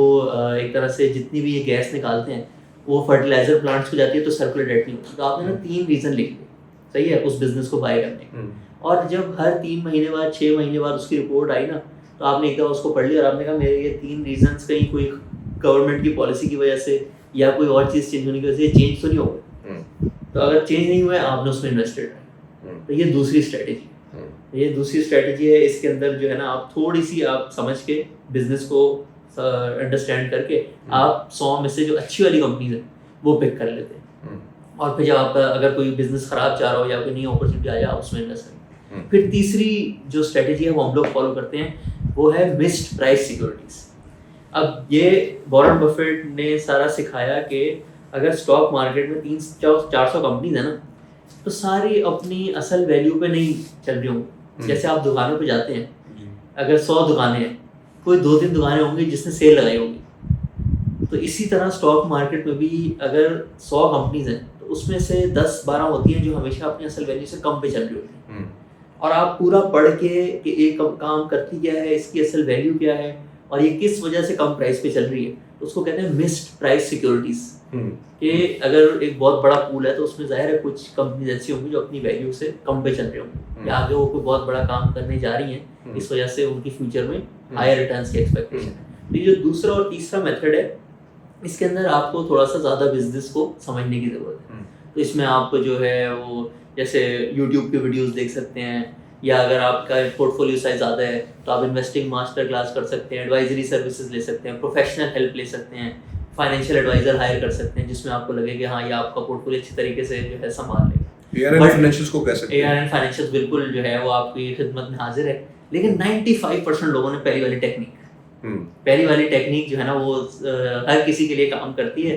B: एक तरह से जितनी भी ये गैस निकालते हैं वो फर्टिलाइजर प्लांट्स को जाती है तो सर्कुलेट नहीं होती। तो आपने ना 3 रीज़न लिख दिए, सही है, उस बिजनेस को बाय करने के। और जब हर 3 महीने बाद 6 महीने बाद उसकी रिपोर्ट आई ना, तो आपने एक उसको पढ़ लिया और आपने कहा मेरे ये 3 रीजंस कहीं कोई गवर्नमेंट की पॉलिसी की वजह से या कोई और चीज़ चेंज होने की वजह से चेंज तो नहीं होगा। तो अगर चेंज नहीं हुआ है आपने उसमें इन्वेस्टेड है, तो ये दूसरी स्ट्रेटेजी है। ये दूसरी स्ट्रेटेजी है, इसके अंदर जो है ना आप थोड़ी सी आप समझ के बिजनेस को अंडरस्टैंड करके आप 100 में से जो अच्छी वाली कंपनीज है वो पिक कर लेते हैं। और फिर जब आपका अगर कोई बिजनेस खराब जा रहा हो या कोई नई अपॉर्चुनिटी आ जाए आप उसमें इन्वेस्ट करें। फिर तीसरी जो स्ट्रेटेजी है वो हम लोग फॉलो करते हैं, वो है मिस्ड प्राइस सिक्योरिटीज। अब ये वॉरेन बफेट ने सारा सिखाया कि अगर स्टॉक मार्केट में 300-400 कंपनीज है ना, तो सारी अपनी असल वैल्यू पे नहीं चल रही होंगी। जैसे आप दुकानों पे जाते हैं, अगर 100 दुकानें हैं, कोई 2-3 दुकानें होंगी जिसने सेल लगाई होगी। तो इसी तरह स्टॉक मार्केट में भी अगर 100 कंपनीज हैं तो उसमें से 10-12 होती हैं जो हमेशा अपनी असल वैल्यू से कम पे चल रही होती हैं। और आप पूरा पढ़ के कि एक काम करती क्या है, इसकी असल वैल्यू क्या है और ये किस वजह से कम प्राइस पे चल रही है, तो उसको कहते हैं मिस्ड प्राइस सिक्योरिटीज। कि अगर एक बहुत बड़ा पूल है तो उसमें जाहिर है कुछ कंपनीज ऐसी होंगी जो अपनी वैल्यू से कम पे चल रही होंगी या आगे वो कोई बहुत बड़ा काम करने जा रही हैं, इस वजह से उनकी फ्यूचर में हायर रिटर्न्स की एक्सपेक्टेशन है। तो ये जो दूसरा और तीसरा मेथड है, इसके अंदर आपको थोड़ा सा ज़्यादा बिजनेस को समझने की ज़रूरत है। तो इसमें आपको जो है वो जैसे यूट्यूब की वीडियोस देख सकते हैं, या अगर आपका पोर्टफोलियो साइज ज़्यादा है तो आप इन्वेस्टिंग मास्टर क्लास कर सकते हैं, एडवाइजरी सर्विसेज ले सकते हैं, प्रोफेशनल हेल्प ले सकते हैं, फाइनेंशियल एडवाइजर हायर कर सकते हैं जिसमें आपको लगे कि हाँ ये आपका पोर्टफोलियो अच्छी तरीके से जो है संभाल लेगा।
A: ARN फाइनेंशियल्स को कह सकते हैं।
B: ARN फाइनेंशियल्स बिल्कुल जो है वो आपकी खिदमत में हाजिर है। लेकिन 95% लोगों ने पहली वाली टेक्निक जो है ना वो हर किसी के लिए काम करती है।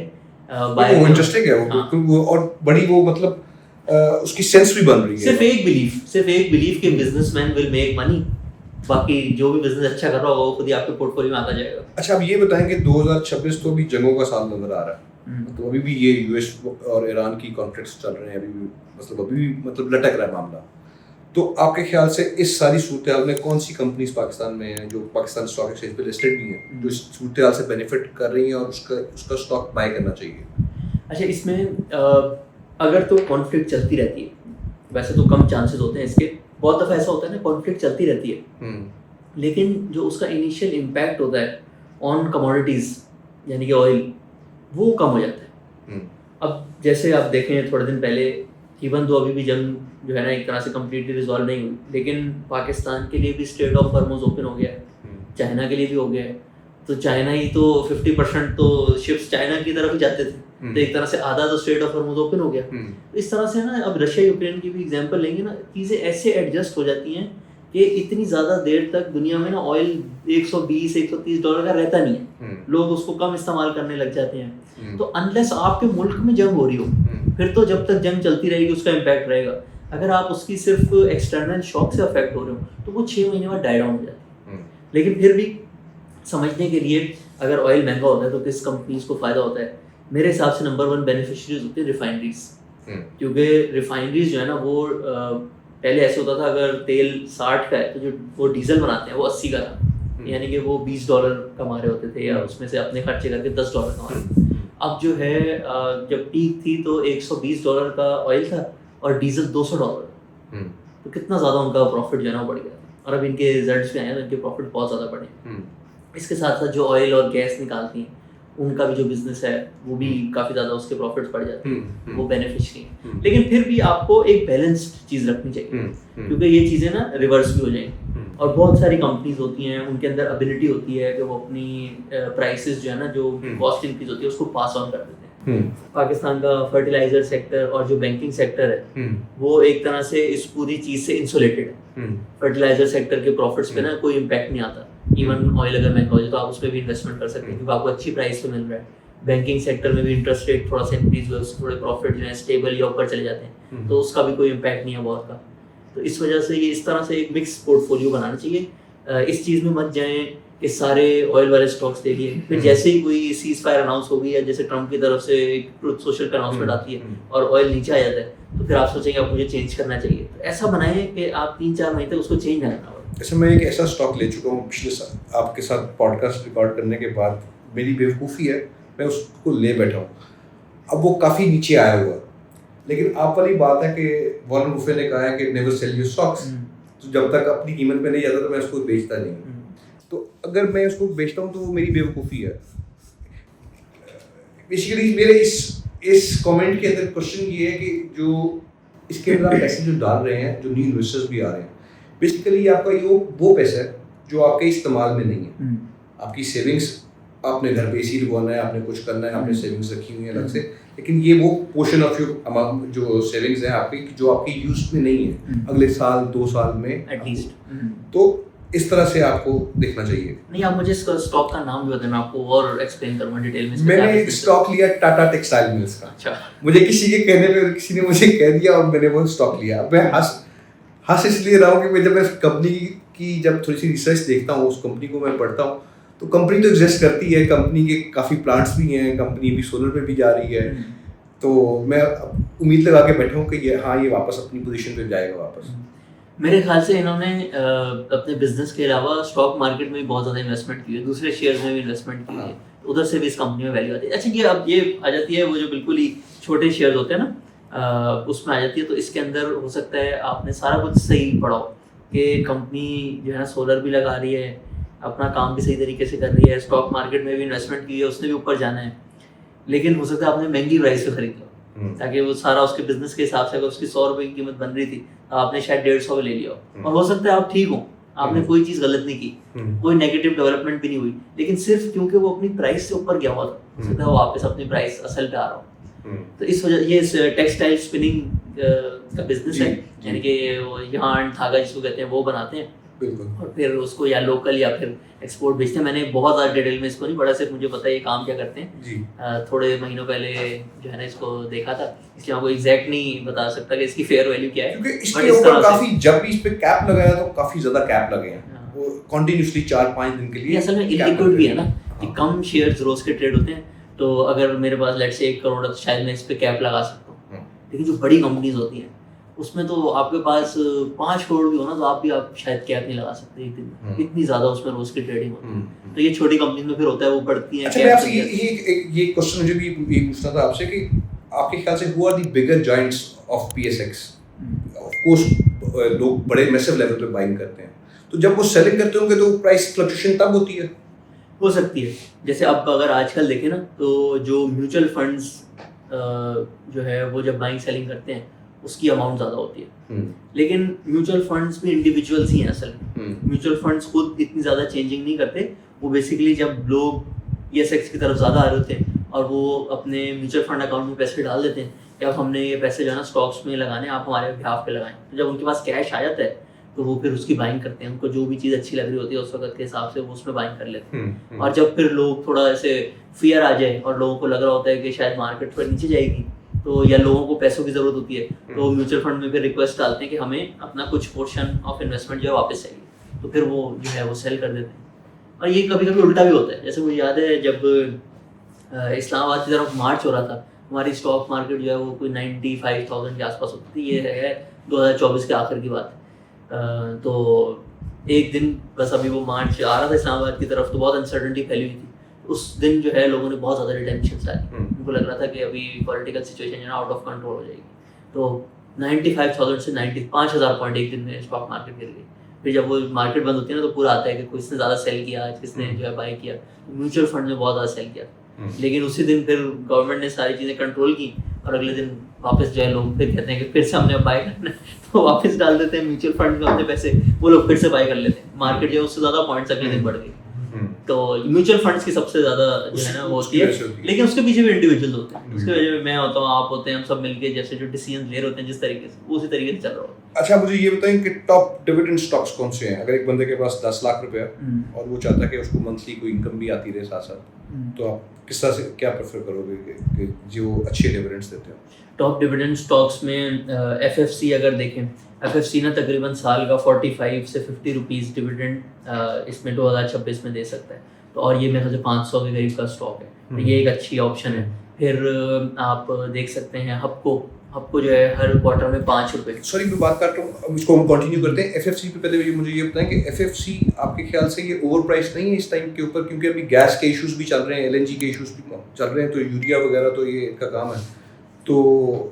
A: वो इंटरेस्टिंग है वो, वो और बड़ी वो मतलब उसकी सेंस भी बन रही है।
B: सिर्फ एक बिलीफ कि बिजनेसमैन विल मेक मनी, बाकी जो भी बिजनेस अच्छा कर रहा होगा वो खुद ही आपके पोर्टफोलियो में आता जाएगा।
A: अच्छा, अब ये बताएं कि 2026 तो अभी जंगों का साल नजर आ रहा है, तो अभी भी ये यूएस और ईरान की कॉन्फ्लिक्ट्स चल रहे हैं, अभी भी लटक रहा है मामला। तो आपके ख्याल से इस सारी सूरत हाल में कौन सी कंपनीज पाकिस्तान में हैं जो पाकिस्तान स्टॉक एक्सचेंज पे लिस्टेड भी हैं जो इस सूरत हाल से बेनिफिट कर रही हैं और उसका स्टॉक बाय करना चाहिए?
B: अच्छा, इसमें अगर तो कॉन्फ्लिक्ट चलती रहती है, वैसे तो कम चांसेस होते हैं इसके, बहुत दफ़ा ऐसा होता है ना कॉन्फ्लिक्ट चलती रहती है, लेकिन जो उसका इनिशियल इम्पैक्ट होता है ऑन कमोडिटीज़ यानी कि ऑयल, वो कम हो जाता है। अब जैसे आप देखें थोड़े दिन पहले, इवन तो अभी भी जंग जो है ना एक तरह से कम्प्लीटली रिजॉल्व नहीं हुई, लेकिन पाकिस्तान के लिए भी स्ट्रेट ऑफ हॉर्मुज़ ओपन हो गया है, चाइना के लिए भी हो गया है। तो चाइना ही तो 50% तो शिप्स चाइना की तरफ ही जाते थे, तो एक तरह से आधा तो स्ट्रेट ऑफ हॉर्मुज़ ओपन हो गया। तो इस तरह से ना, अब रशिया यूक्रेन की भी एग्जांपल लेंगे ना, चीज़ें ऐसे एडजस्ट हो जाती हैं कि इतनी ज़्यादा देर तक दुनिया में ना ऑयल $120-130 का रहता नहीं है, लोग उसको कम इस्तेमाल करने लग जाते हैं। तो अनलेस आपके मुल्क में जंग हो रही हो, फिर तो जब तक जंग चलती रहेगी उसका इम्पैक्ट रहेगा। अगर आप उसकी सिर्फ एक्सटर्नल शॉक से अफेक्ट हो रहे हो तो वो 6 महीने बाद डाई डाउन हो जाती है। लेकिन फिर भी समझने के लिए, अगर ऑयल महंगा होता है तो किस कंपनीज को फ़ायदा होता है, मेरे हिसाब से नंबर 1 बेनिफिशियरीज होते हैं रिफाइनरीज। क्योंकि रिफाइनरीज जो है ना वो पहले ऐसे होता था, अगर तेल 60 का है तो जो वो डीजल बनाते हैं वो 80 का था, यानी कि वो $20 कमा रहे होते थे, या उसमें से अपने खर्चे करके $10 कमा रहे थे। अब जो है जब पीक थी तो $120 का ऑयल था और डीजल $200, तो कितना ज़्यादा उनका प्रॉफिट जो है ना बढ़ गया। और अब इनके रिजल्ट्स भी आए हैं तो इनके प्रॉफिट बहुत ज़्यादा बढ़े। इसके साथ साथ जो ऑयल और गैस निकालती हैं उनका भी जो बिजनेस है वो भी काफ़ी ज़्यादा उसके प्रॉफिट्स बढ़ जाते हैं, वो बेनिफिशियरी है। लेकिन फिर भी आपको एक बैलेंस्ड चीज़ रखनी चाहिए, क्योंकि ये चीज़ें ना रिवर्स भी हो जाएंगी। और बहुत सारी कंपनीज होती हैं, उनके अंदर एबिलिटी होती है कि वो अपनी प्राइसेस जो है ना, जो कॉस्ट इंक्रीज होती है उसको पास ऑन कर देते हैं। पाकिस्तान का फर्टिलाइजर सेक्टर और जो बैंकिंग सेक्टर है वो एक तरह से इस पूरी चीज़ से इंसुलेटेड है। फर्टिलाइजर सेक्टर के प्रॉफिट्स पे ना कोई इम्पैक्ट नहीं आता। इवन ऑयल अगर महंगा हो जाए तो आप उस पर भी इन्वेस्टमेंट कर सकते हैं क्योंकि आपको अच्छी प्राइस पे मिल रहा है। बैंकिंग सेक्टर में भी इंटरेस्ट रेट थोड़ा सा इंक्रीज हुआ, उससे थोड़े प्रॉफिट जो है स्टेबल या ऊपर चले जाते हैं, तो उसका भी कोई इम्पैक्ट नहीं है बहुत का। तो इस वजह से ये इस तरह से एक मिक्स पोर्टफोलियो बनाना चाहिए। इस चीज़ में मत जाएं कि सारे ऑयल वाले स्टॉक्स ले लिए, फिर जैसे ही कोई सीज फायर अनाउंस होगी या जैसे ट्रम्प की तरफ से एक ट्रुथ सोशल का अनाउंसमेंट आती है और ऑयल नीचे आ जाता है, तो फिर आप सोचेंगे अब मुझे चेंज करना चाहिए। तो ऐसा बनाएं कि आप 3-4 महीने तक उसको चेंज ना करना पड़े।
A: जैसे मैं एक ऐसा स्टॉक ले चुका हूँ पिछले साल, आपके साथ पॉडकास्ट रिकॉर्ड करने के बाद मेरी बेवकूफ़ी है, मैं उसको ले बैठा हूँ। अब वो काफ़ी नीचे आया हुआ, लेकिन आप वाली बात है कि वॉरेन बफेट ने कहा है कि नेवर सेल योर स्टॉक्स, तो जब तक अपनी कीमत पे नहीं जाता तो मैं उसको बेचता नहीं। तो अगर मैं उसको बेचता हूँ तो वो मेरी बेवकूफ़ी है। बेसिकली मेरे इस कमेंट के अंदर क्वेश्चन ये है कि जो इसके अंदर आप पैसे जो डाल रहे हैं, जो न्यू इन्वेस्टर्स भी आ रहे हैं, बेसिकली आपका ये वो पैसा है जो आपके इस्तेमाल में नहीं है। आपकी सेविंग्स, आपने घर पे एसी लगवाना है, आपने कुछ करना है, आपने सेविंग्स रखी हुई है अलग से, लेकिन ये वो पोर्शन ऑफ योर अमाउंट जो सेविंग्स है आपकी, जो आपकी यूज में नहीं है अगले साल 2 साल में
B: एटलीस्ट।
A: तो इस तरह से आपको देखना चाहिए।
B: नहीं, आप मुझे इसका स्टॉक का नाम भी बताएं, मैं आपको और एक्सप्लेन करूंगा डिटेल में।
A: मैंने एक स्टॉक लिया टाटा टेक्सटाइल मिल्स का।
B: अच्छा।
A: मुझे किसी के कहने पे किसी ने मुझे कह दिया और मैंने वो स्टॉक लिया। मैं हंस इसलिए रहा हूँ कि मैं जब इस कंपनी की जब थोड़ी सी रिसर्च देखता हूँ, उस कंपनी को मैं पढ़ता हूँ, तो कंपनी तो एग्जिस्ट करती है, कंपनी के काफ़ी प्लांट्स भी हैं, कंपनी भी सोलर पे भी जा रही है, तो मैं उम्मीद लगा के बैठा हूँ कि ये वापस अपनी पोजीशन पे जाएगा वापस।
B: मेरे ख्याल से इन्होंने अपने बिजनेस के अलावा स्टॉक मार्केट में भी बहुत ज़्यादा इन्वेस्टमेंट की है, दूसरे शेयर्स में भी इन्वेस्टमेंट की है, उधर से भी इस कंपनी में वैल्यू आती है। अच्छा, ये अब ये आ जाती है वो जो बिल्कुल ही छोटे शेयर्स होते हैं ना, उसमें आ जाती है। तो इसके अंदर हो सकता है आपने सारा कुछ सही पढ़ा हो कि कंपनी जो है ना सोलर भी लगा रही है, अपना काम भी सही तरीके से कर रही है, स्टॉक मार्केट में भी इन्वेस्टमेंट की है, उसने भी ऊपर जाना है, लेकिन हो सकता है आपने महंगी प्राइस पे खरीद लो, ताकि वो सारा उसके बिजनेस के हिसाब से, अगर उसकी 100 रुपये की कीमत बन रही थी तो आपने शायद 150 में ले लिया हो। और हो सकता है आप ठीक हो, आपने कोई चीज़ गलत नहीं की, कोई नेगेटिव डेवलपमेंट भी नहीं हुई, लेकिन सिर्फ क्योंकि वो अपनी प्राइस से ऊपर गया हुआ था, हो सकता है वो वापस अपनी प्राइस असल पे आ रहा हो। तो इस वजह ये टेक्सटाइल स्पिनिंग का बिजनेस है, यानी कि yarn धागा जिसको कहते हैं वो बनाते हैं, और फिर उसको या लोकल या फिर एक्सपोर्ट बेचते हैं। मैंने बहुत ज़्यादा डिटेल में इसको नहीं पढ़ा, सिर्फ मुझे पता है ये काम क्या करते हैं। थोड़े महीनों पहले जो है ना इसको देखा था, इसलिए आपको एग्जैक्ट नहीं बता सकता कि इसकी फेयर वैल्यू क्या है,
A: क्योंकि इसके ऊपर काफी, जब भी इस पे कैप लगाया तो काफी ज्यादा कैप लगे हैं, वो कंटिन्यूअसली 4-5 दिन के लिए।
B: असल में इलिक्विड भी है ना, कि कम शेयर्स रोज के ट्रेड होते हैं, तो अगर मेरे पास लेट्स से 1 करोड़ है तो शायद मैं इस पे कैप लगा सकता हूँ, लेकिन जो बड़ी कंपनीज होती हैं उसमें तो आपके पास 5 करोड़ भी हो ना तो आप शायद कैप नहीं लगा सकते एक दिन में, इतनी ज़्यादा उसमें रोज की ट्रेडिंग होती है। तो ये छोटी कंपनी में फिर होता है, वो बढ़ती है।
A: अच्छा, मैं आपसे ये क्वेश्चन मुझे भी ये पूछना था आपसे कि आपके ख्याल से who are the bigger giants of PSX? Of course लोग बड़े मैसिव लेवल पे बाइंग करते हैं, तो जब वो सेलिंग करते होंगे तो प्राइस फ्लक्चुएशन तब होती है।
B: हो सकती है। जैसे अब अगर आजकल देखें ना, तो जो म्यूचुअल फंड्स जो है वो जब बाइंग सेलिंग करते हैं उसकी अमाउंट ज़्यादा होती है, लेकिन म्यूचुअल फंड्स भी इंडिविजुअल्स ही हैं असल में। म्यूचुअल फंड्स खुद इतनी ज़्यादा चेंजिंग नहीं करते। वो बेसिकली जब लोग PSX की तरफ ज़्यादा आ रहे होते हैं और वो अपने म्यूचुअल फंड अकाउंट में पैसे डाल देते हैं कि अब हमने ये पैसे जो है ना स्टॉक्स में लगाने, आप हमारे बिहाफ पे लगाएं। तो जब उनके पास कैश आ जाता है तो वो फिर उसकी बाइंग करते हैं। उनको जो भी चीज़ अच्छी लग रही होती है उस वक्त के हिसाब से वो उसमें बाइंग कर लेते हैं। और जब फिर लोग थोड़ा ऐसे फियर आ जाए और लोगों को लग रहा होता है कि शायद मार्केट पर नीचे जाएगी, तो या लोगों को पैसों की ज़रूरत होती है, तो म्यूचुअल फंड में फिर रिक्वेस्ट डालते हैं कि हमें अपना कुछ पोर्शन ऑफ इन्वेस्टमेंट जो है वापस चाहिए। तो फिर वो जो है वो सेल कर देते हैं। और ये कभी कभी उल्टा भी होता है। जैसे मुझे याद है जब इस्लामाबाद की तरफ मार्च हो रहा था, हमारी स्टॉक मार्केट जो है वो कोई 95,000 के आसपास होती थी। ये है 2024 के आखिर की बात। तो एक दिन बस अभी वो मार्च आ रहा था इस्लामाबाद की तरफ, तो बहुत अनसर्टेनिटी फैली हुई थी। उस दिन जो है लोगों ने बहुत ज़्यादा रिडेम्पशन डाली। उनको लग रहा था कि अभी पॉलिटिकल सिचुएशन जो है आउट ऑफ कंट्रोल हो जाएगी। तो 95,000 से 95,000 पॉइंट एक दिन में स्टॉक मार्केट गिर गई। फिर जब वो मार्केट बंद होती है ना तो पूरा आता है कि किसने ज़्यादा सेल किया आज, किसने जो है बाय किया। म्यूचुअल फंड ने बहुत ज़्यादा सेल किया, लेकिन उसी दिन फिर गवर्नमेंट ने सारी चीज़ें कंट्रोल की और अगले दिन वापस जो है लोग फिर कहते हैं कि फिर से हमने अब बाय करना है, तो वापस डाल देते हैं म्यूचुअल फंड में अपने पैसे, वो लोग फिर से बाय कर लेते हैं। मार्केट जो है उससे ज़्यादा पॉइंट्स अगले दिन बढ़ गई। तो म्यूचुअल फंड्स की सबसे ज़्यादा जो है ना वो होती है, लेकिन उसके पीछे भी इंडिविजुअल होते हैं। उसके वजह में मैं होता हूँ, आप होते हैं, हम सब मिलके जैसे जो डिसीजन ले रहे होते हैं जिस तरीके से, उसी तरीके से चल रहा होता है।
A: अच्छा, मुझे ये बताएं कि टॉप डिविडेंड स्टॉक्स कौन से हैं? अगर एक बंदे के पास 10 लाख रुपया और वो चाहता है कि उसको मंथली कोई इनकम भी आती रहे साथ साथ, तो आप किस तरह से क्या प्रेफर करोगे कि जो अच्छे डिविडेंड्स देते हो?
B: टॉप डिविडेंड स्टॉक्स में FFC अगर देखें, FFC ना तकरीबन साल का 45 से 50 रुपीज़ डिविडेंड इसमें 2026 में दे सकता है। तो और ये मेरे ख्याल से 500 के करीब का स्टॉक है, तो ये एक अच्छी ऑप्शन है। फिर आप देख सकते हैं हपको जो है हर क्वार्टर में 5 रुपये।
A: सॉरी मैं बात कर रहा हूँ, अब इसको हम कंटिन्यू करते हैं। FFC पे पहले मुझे ये बताएं कि FFC आपके ख्याल से ये ओवर प्राइस नहीं है इस टाइम के ऊपर? क्योंकि अभी गैस के इश्यूज भी चल रहे हैं, LNG के इश्यूज भी चल रहे हैं, तो यूरिया वगैरह तो ये इनका काम है, तो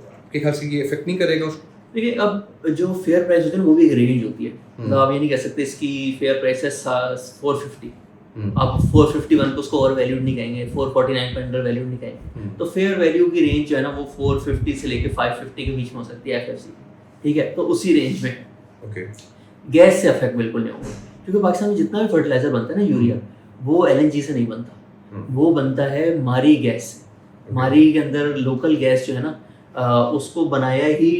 A: आपके ख्याल से ये इफेक्ट नहीं करेगा उसको?
B: देखिए, अब जो फेयर प्राइस होती है ना वो भी एक रेंज होती है। मतलब आप ये नहीं कह सकते इसकी फेयर प्राइस है 450, आप 451 को उसको ओवर वैल्यूड नहीं कहेंगे, 449 पर अंडर वैल्यूड नहीं कहेंगे। तो फेयर वैल्यू की रेंज जो है ना वो 450 से लेके 550 के बीच में हो सकती है FFC, ठीक है? तो उसी रेंज में
A: ओके।
B: गैस से अफेक्ट बिल्कुल नहीं होगा, क्योंकि पाकिस्तान में जितना भी फर्टिलाइजर बनता है ना, यूरिया, वो LNG से नहीं बनता, वो बनता है मारी गैस से। मारी के अंदर लोकल गैस जो है ना उसको बनाया ही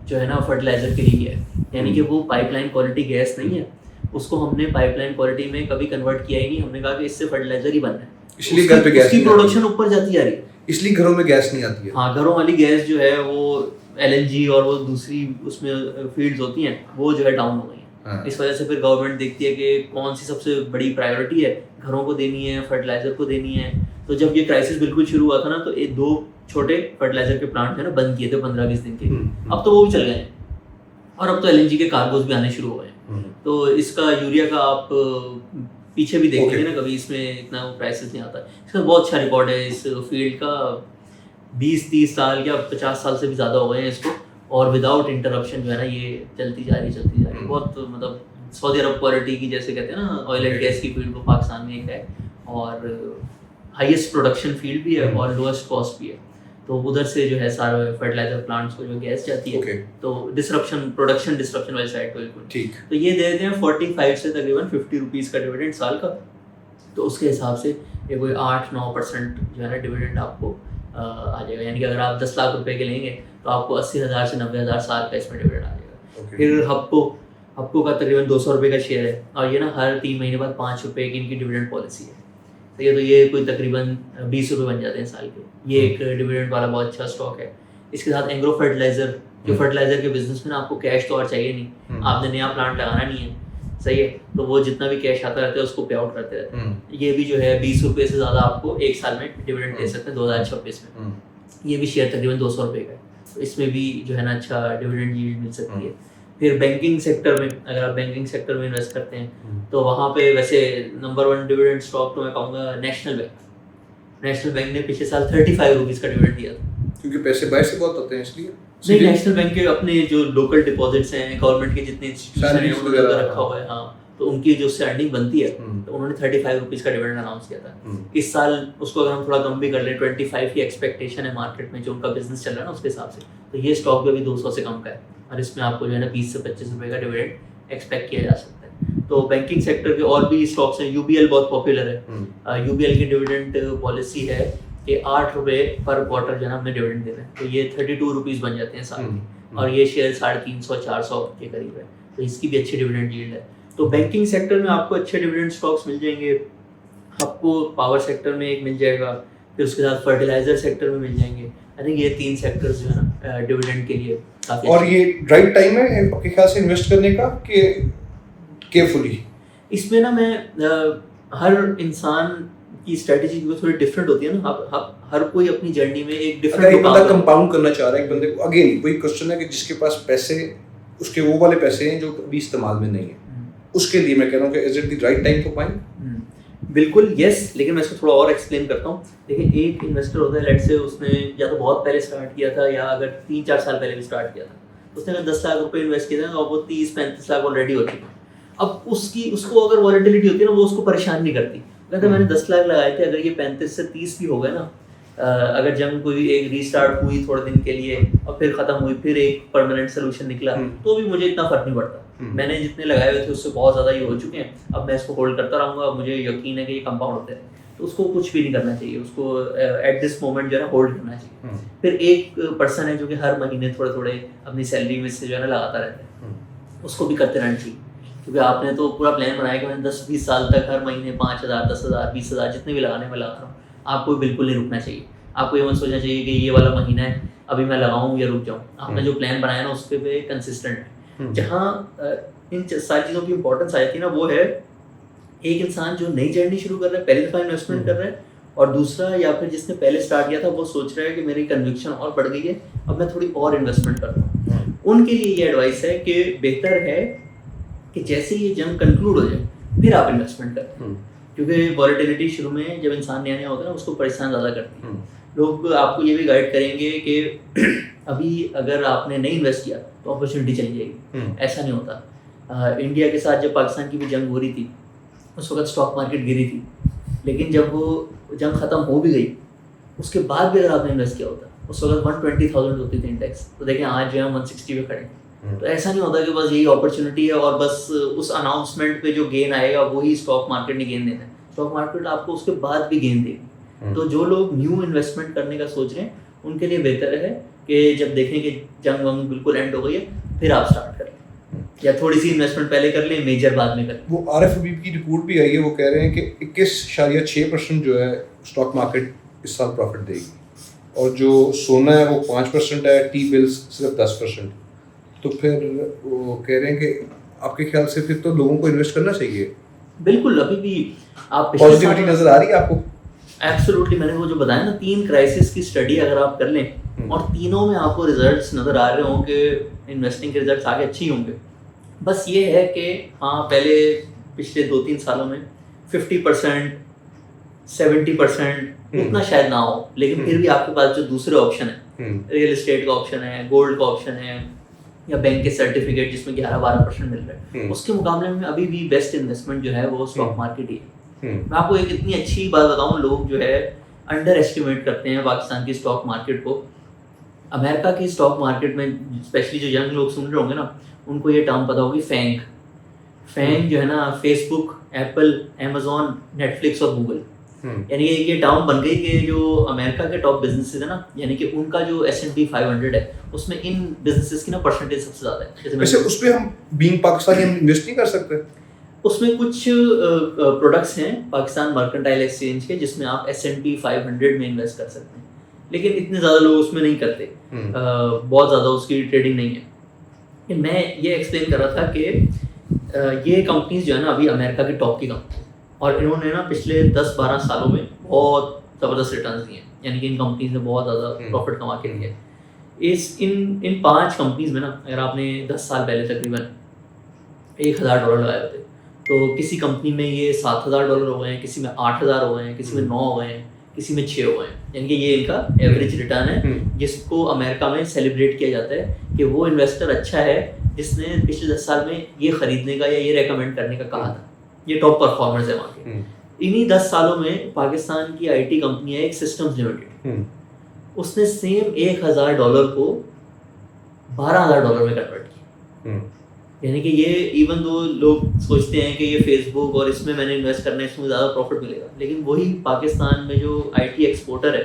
B: जो है ना फर्टिलाइजर के लिए है, यानी कि वो पाइपलाइन क्वालिटी गैस नहीं है। उसको हमने पाइपलाइन क्वालिटी में कभी कन्वर्ट किया ही नहीं। हमने कहा कि इससे फर्टिलाइजर ही बनना है,
A: इसलिए घर पे गैस
B: की प्रोडक्शन ऊपर जाती जा रही है,
A: इसलिए घरों में गैस नहीं आती है।
B: हाँ, घरों वाली गैस जो है वो LNG और वो दूसरी उसमें फील्ड्स होती हैं वो जो है डाउन हो गई हैं। इस वजह से फिर गवर्नमेंट देखती है कि कौन सी सबसे बड़ी प्रायोरिटी है, घरों को देनी है, फर्टिलाइजर को देनी है। तो जब ये क्राइसिस बिल्कुल शुरू हुआ था ना, तो ये 2 छोटे फर्टिलाइजर के प्लांट है ना बंद किए थे 15-20 दिन के। अब तो वो भी चल गए हैं और अब तो LNG के कार्गोज भी आने शुरू हो गए हैं। तो इसका यूरिया का आप पीछे भी देखेंगे ना कभी, इसमें इतना क्राइसिस नहीं आता। इसका बहुत अच्छा रिकॉर्ड है इस फील्ड का, 20-30 साल या 50 साल से भी ज़्यादा हो गए हैं इसको, और विदाउट इंटरप्शन जो है ना ये चलती जा रही है। बहुत मतलब सऊदी अरब क्वालिटी की, जैसे कहते हैं ना, ऑयल एंड गैस की फील्ड वो पाकिस्तान में एक है, और हाईएस्ट प्रोडक्शन फील्ड भी है और लोएस्ट कॉस्ट भी है। तो उधर से जो है सारे फर्टिलाइजर प्लांट्स को जो गैस जाती है, तो प्रोडक्शन डिस्ट्रप्शन वाली साइड को बिल्कुल ठीक। तो ये दे देते हैं 45 से तकरीबन 50 रुपीज़ का डिविडेंड साल का। तो उसके हिसाब से ये कोई 8-9% जो है ना डिविडेंड आपको आ जाएगा। यानी कि अगर आप 10 लाख रुपए के लेंगे तो आपको 80,000 से 90,000 साल का इसमें डिविडेंड आ जाएगा। फिर हपको का तकरीबन 200 रुपये का शेयर है, और ये ना हर 3 महीने बाद 5 रुपये की इनकी डिविडेंड पॉलिसी है। तो ये कोई तकरीबन 20 रुपये बन जाते हैं साल के। ये एक डिविडेंड वाला बहुत अच्छा स्टॉक है। इसके साथ एंग्रो फर्टिलाइजर, जो फर्टिलाइजर के बिजनेस में ना आपको कैश तो और चाहिए नहीं, आपने नया प्लांट लगाना नहीं है, सही है, तो वो जितना भी कैश आता रहता है उसको पे आउट करते रहते हैं। ये भी जो है 20 रुपये से ज़्यादा आपको एक साल में डिविडेंड दे सकते हैं 2026 में। ये भी शेयर तकरीबन 200 रुपये का है, तो इसमें भी जो है ना अच्छा डिविडेंड यील्ड मिल सकती है। फिर बैंकिंग सेक्टर में, अगर आप बैंकिंग सेक्टर में इन्वेस्ट करते हैं तो वहाँ पे वैसे नंबर 1 डिविडेंड स्टॉक तो मैं कहूँगा नेशनल बैंक ने पिछले साल 35 रुपीज़ का डिविडेंड दिया था।
A: क्योंकि पैसे बाहर से बहुत आते हैं इसलिए
B: नहीं, नेशनल बैंक के अपने जो लोकल डिपॉजिट्स हैं, गवर्नमेंट के जितने इंस्टीट्यूशन हैं उन्होंने अगर रखा हुआ है, हाँ, तो उनकी जो उससे अर्निंग बनती है, तो उन्होंने 35 रुपीज़ का डिविडेंड अनाउंस किया था। इस साल उसको अगर हम थोड़ा कम भी कर लें, 25 की एक्सपेक्टेशन है मार्केट में, जो उनका बिजनेस चल रहा है ना उसके हिसाब से, तो ये स्टॉक भी अभी 200 से कम का है, और इसमें आपको जो है ना 20 से 25 रुपये का डिविडेंड एक्सपेक्ट किया जा सकता है। तो बैंकिंग सेक्टर के और भी स्टॉक्स हैं, यूबीएल बहुत पॉपुलर है। यूबीएल की डिविडेंड पॉलिसी है कि 8 रुपये पर क्वार्टर जो है हमने डिविडेंड देना है, तो ये 32 रुपीज़ बन जाते हैं साल के, और ये शेयर 350-400 के करीब है, तो इसकी भी अच्छी डिविडेंड यील्ड है। तो बैंकिंग सेक्टर में आपको अच्छे डिविडेंड स्टॉक्स मिल जाएंगे, आपको पावर सेक्टर में एक मिल जाएगा, फिर उसके साथ फर्टिलाइजर सेक्टर में मिल जाएंगे। आई थिंक ये 3 सेक्टर्स जो है ना डिविडेंड के लिए काफ़ी।
A: और ये राइट टाइम है आपके ख्याल से इन्वेस्ट करने का कि केयरफुली?
B: इसमें ना मैं हर इंसान की स्ट्रेटेजी थोड़ी डिफरेंट होती है ना, हर कोई अपनी जर्नी में एक डिफरेंट।
A: अगर एक बंदा कंपाउंड करना चाह रहा है, एक बंदे को, अगेन वही क्वेश्चन है कि जिसके पास पैसे, उसके वो वाले पैसे हैं जो अभी इस्तेमाल में नहीं है, उसके लिए मैं कह रहा हूँ कि is it the right time for buying?
B: बिल्कुल यस, लेकिन मैं इसको थोड़ा और एक्सप्लेन करता हूँ। देखिए, एक इन्वेस्टर होता है, लेट से उसने या तो बहुत पहले स्टार्ट किया था, या अगर 3-4 साल पहले भी स्टार्ट किया था, उसने अगर 10 लाख रुपए इन्वेस्ट किए थे और वो 30-35 लाख ऑलरेडी हो चुके हैं। अब उसको अगर वॉलेटिलिटी होती है ना, वो उसको परेशान नहीं करती। कहते मैंने 10 लाख लगाए थे, अगर ये 35 से 30 भी हो गए ना, अगर जंग कोई एक रीस्टार्ट हुई थोड़े दिन के लिए और फिर खत्म हुई, फिर एक परमानेंट सोल्यूशन निकला, तो भी मुझे इतना फर्क नहीं पड़ता। मैंने जितने लगाए हुए थे उससे बहुत ज़्यादा ये हो चुके हैं, अब मैं इसको होल्ड करता रहूँगा, मुझे यकीन है कि ये कंपाउंड होते हैं, तो उसको कुछ भी नहीं करना चाहिए, उसको एट दिस मोमेंट जो है ना होल्ड करना चाहिए। फिर एक पर्सन है जो कि हर महीने थोड़े थोड़े अपनी सैलरी में से जो है ना लगाता रहता है, उसको भी करते रहना चाहिए, क्योंकि आपने तो पूरा प्लान बनाया कि मैं 10-20 साल तक हर महीने 5,000, 10,000, 20,000 जितने भी लगाने में लगा रहा हूँ। आपको बिल्कुल नहीं रुकना चाहिए, आपको ये मत सोचना चाहिए कि ये वाला महीना है अभी मैं लगाऊं या रुक जाऊं। आपने जो प्लान बनाया ना उसके पे कंसिस्टेंट है। जहाँ इन सारी चीज़ों की इंपॉर्टेंस आई थी ना, वो है एक इंसान जो नई जर्नी शुरू कर रहा है, पहली दफ़ा इन्वेस्टमेंट कर रहा है, और दूसरा या फिर जिसने पहले स्टार्ट किया था वो सोच रहा है कि मेरी कन्विक्शन और बढ़ गई है, अब मैं थोड़ी और इन्वेस्टमेंट करता हूँ। उनके लिए ये एडवाइस है कि बेहतर है कि जैसे ये जंग कंक्लूड हो जाए फिर आप इन्वेस्टमेंट करें, क्योंकि वॉलेटिलिटी शुरू में जब इंसान नया नया होता है ना उसको परेशान ज़्यादा करती है। लोग आपको ये भी गाइड करेंगे कि अभी अगर आपने नहीं इन्वेस्ट किया तो अपॉर्चुनिटी चली जाएगी, ऐसा नहीं होता। इंडिया के साथ जब पाकिस्तान की भी जंग हो रही थी, उस वक्त स्टॉक मार्केट गिरी थी, लेकिन जब वो जंग ख़त्म हो भी गई उसके बाद भी अगर आपने इन्वेस्ट किया होता, उस वक्त 120,000 होती थी इंडेक्स, तो देखें आज जो है 160 पे खड़े। तो ऐसा नहीं होता कि बस यही अपॉर्चुनिटी है और बस उस अनाउंसमेंट पे जो गेन आएगा वही स्टॉक मार्केट ने गेन देना है। स्टॉक मार्केट आपको उसके बाद भी गेन देगी। तो जो लोग न्यू इन्वेस्टमेंट करने का सोच रहे हैं उनके लिए बेहतर है कि जब देखें कि जंग वंग बिल्कुल एंड हो गई है फिर आप स्टार्ट करें, या थोड़ी सी इन्वेस्टमेंट पहले कर लें, मेजर बाद में कर लें।
A: वो RFIB की रिपोर्ट भी आई है, वो कह रहे हैं कि 21.6% जो है स्टॉक मार्केट इस साल प्रॉफिट देगी, और जो सोना है वो 5% है, टी बिल्स सिर्फ 10%। तो फिर वो कह रहे हैं कि आपके ख्याल से फिर तो लोगों को इन्वेस्ट करना चाहिए।
B: बिल्कुल, अभी भी आप
A: पॉजिटिविटी नजर आ रही है आपको?
B: एब्सोल्युटली, मैंने वो जो बताया ना 3 क्राइसिस की स्टडी अगर आप कर लें और तीनों में आपको रिजल्ट्स नज़र आ रहे हों कि इन्वेस्टिंग के रिजल्ट्स आगे अच्छे ही होंगे। बस ये है कि हाँ, पहले पिछले 2-3 सालों में 50%, 70% उतना शायद ना हो, लेकिन फिर भी आपके पास जो दूसरे ऑप्शन है, रियल एस्टेट का ऑप्शन है, गोल्ड का ऑप्शन है, या बैंक के सर्टिफिकेट जिसमें 11-12% मिल रहा है, उसके मुकाबले में अभी भी बेस्ट इन्वेस्टमेंट जो है वो स्टॉक मार्केट ही है। मैं आपको एक इतनी अच्छी बात बताऊं, लोग जो है अंडर एस्टिमेट करते हैं पाकिस्तान की स्टॉक मार्केट को। अमेरिका की स्टॉक मार्केट में स्पेशली जो यंग लोग सुन रहे होंगे ना, उनको ये टर्म पता होगी, फैंग जो है ना, फेसबुक, एप्पल, अमेजोन, नेटफ्लिक्स और गूगल, यानी ये टर्म बन गई कि जो अमेरिका के टॉप बिजनेसेस है ना, यानी कि उनका जो S&P 500 है उसमें इन बिजनेसेस की ना परसेंटेज सबसे ज़्यादा है।
A: वैसे उस पे हम बीइंग पाकिस्तानी हम इन्वेस्ट नहीं कर सकते?
B: उसमें कुछ प्रोडक्ट्स हैं पाकिस्तान मर्केंटाइल एक्सचेंज के जिसमें आप S&P 500 में इन्वेस्ट कर सकते हैं, लेकिन इतने ज़्यादा लोग उसमें नहीं करते, बहुत ज़्यादा उसकी ट्रेडिंग नहीं है। मैं ये एक्सप्लेन कर रहा था कि ये कंपनीज जो है ना अभी अमेरिका की टॉप की कंपनी, और इन्होंने ना पिछले 10-12 सालों में बहुत ज़बरदस्त रिटर्न्स दिए हैं, यानी कि इन कंपनीज ने बहुत ज़्यादा प्रॉफिट कमा के दिया है। इन 5 कंपनीज में ना अगर आपने 10 साल पहले तकरीबन $1,000 लगाए होते, तो किसी कंपनी में ये $7,000 हो गए हैं, किसी में 8,000 हो गए हैं, किसी में 9 हो गए हैं, किसी में 6 हुए हैं, यानी कि ये इनका एवरेज रिटर्न है, जिसको अमेरिका में सेलिब्रेट किया जाता है कि वो इन्वेस्टर अच्छा है जिसने पिछले 10 साल में ये खरीदने का या ये रेकमेंड करने का कहा था, ये टॉप परफॉर्मर्स है वहाँ के। इन्हीं 10 सालों में पाकिस्तान की IT कंपनी है एक सिस्टम्स लिमिटेड, उसने सेम $1,000 को $12,000 में कन्वर्ट किया। यानी कि ये इवन दो लोग सोचते हैं कि ये फेसबुक और इसमें मैंने इन्वेस्ट करना है, इसमें ज़्यादा प्रॉफिट मिलेगा, लेकिन वही पाकिस्तान में जो IT एक्सपोर्टर है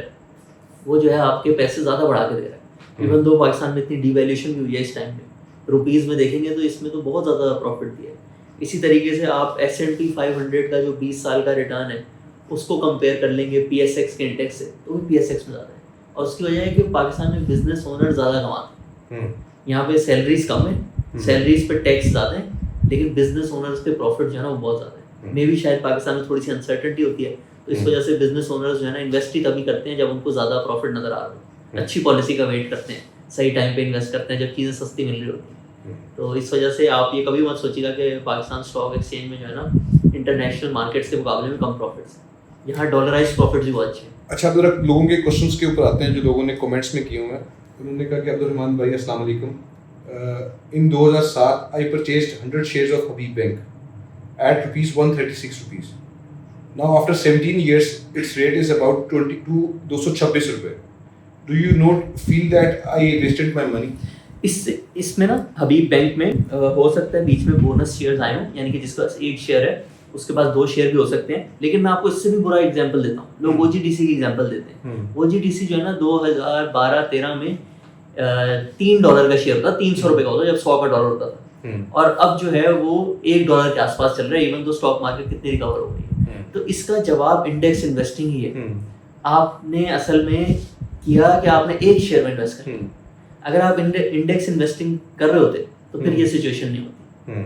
B: वो जो है आपके पैसे ज़्यादा बढ़ा के दे रहा है। इवन दो पाकिस्तान में इतनी डिवैल्यूएशन भी हुई है इस टाइम पे, रुपीज़ में देखेंगे तो इसमें तो बहुत ज़्यादा प्रॉफिट दिया है। इसी तरीके से आप S&P 500 का जो 20 साल का रिटर्न है उसको कंपेयर कर लेंगे PSX के इंडेक्स से, तो भी PSX में ज़्यादा है। और उसकी वजह है कि पाकिस्तान में बिजनेस ओनर ज़्यादा कमाते हैं, यहाँ पे सैलरीज कम है, सैलरीज पे टैक्स ज़्यादा है, लेकिन बिजनेस ओनर्स पे प्रॉफिट जो है ना वो बहुत ज़्यादा है। मे भी शायद पाकिस्तान में थोड़ी सी अनसर्टेनिटी होती है, तो इस वजह से बिजनेस ओनर्स जो है ना इन्वेस्ट ही तभी करते हैं जब उनको ज़्यादा प्रॉफिट नज़र आ रहा हो, अच्छी पॉलिसी का वेट करते हैं, सही टाइम पे इन्वेस्ट करते हैं जब चीज़ें सस्ती मिल रही होती हैं। तो इस वजह से आप ये कभी मत सोचिएगा कि पाकिस्तान स्टॉक एक्सचेंज में जो है ना इंटरनेशनल मार्केट्स के मुकाबले में कम प्रॉफिट्स हैं, यहाँ डॉलराइज प्रॉफिट भी बहुत अच्छे हैं।
A: अच्छा, अब जरा लोगों के क्वेश्चंस के ऊपर आते हैं जो लोगों ने कमेंट्स में किए हुए हैं। उन्होंने कहा कि अब्दुर्रहमान भाई अस्सलाम वालेकुम, in 2007 I purchased 100 shares of Habib Bank at rupees 136 rupees. Now after 17 years its rate is about 226 रुपए. Do you not feel that I wasted my money?
B: इसमें ना हबीब बैंक में हो सकता है बीच में बोनस शेयर्स आए हों, यानी कि जिसके पास 1 शेयर है उसके पास 2 शेयर भी हो सकते हैं। लेकिन मैं आपको इससे भी बुरा एग्जांपल देता हूँ, लोग OGDC की एग्जांपल देते हैं। OGDC जो है ना 2012-13 में $3 का शेयर था, 300 रुपए का होता जब 100 का डॉलर होता था, और अब जो है वो $1 के आसपास चल रहा है, इवन तो स्टॉक मार्केट कितनी रिकवर हो गई है। तो इसका जवाब इंडेक्स इन्वेस्टिंग ही है। आपने असल में किया कि आपने 1 शेयर में इन्वेस्ट कर, अगर आप इंडेक्स इन्वेस्टिंग कर रहे होते तो फिर ये सिचुएशन नहीं होती।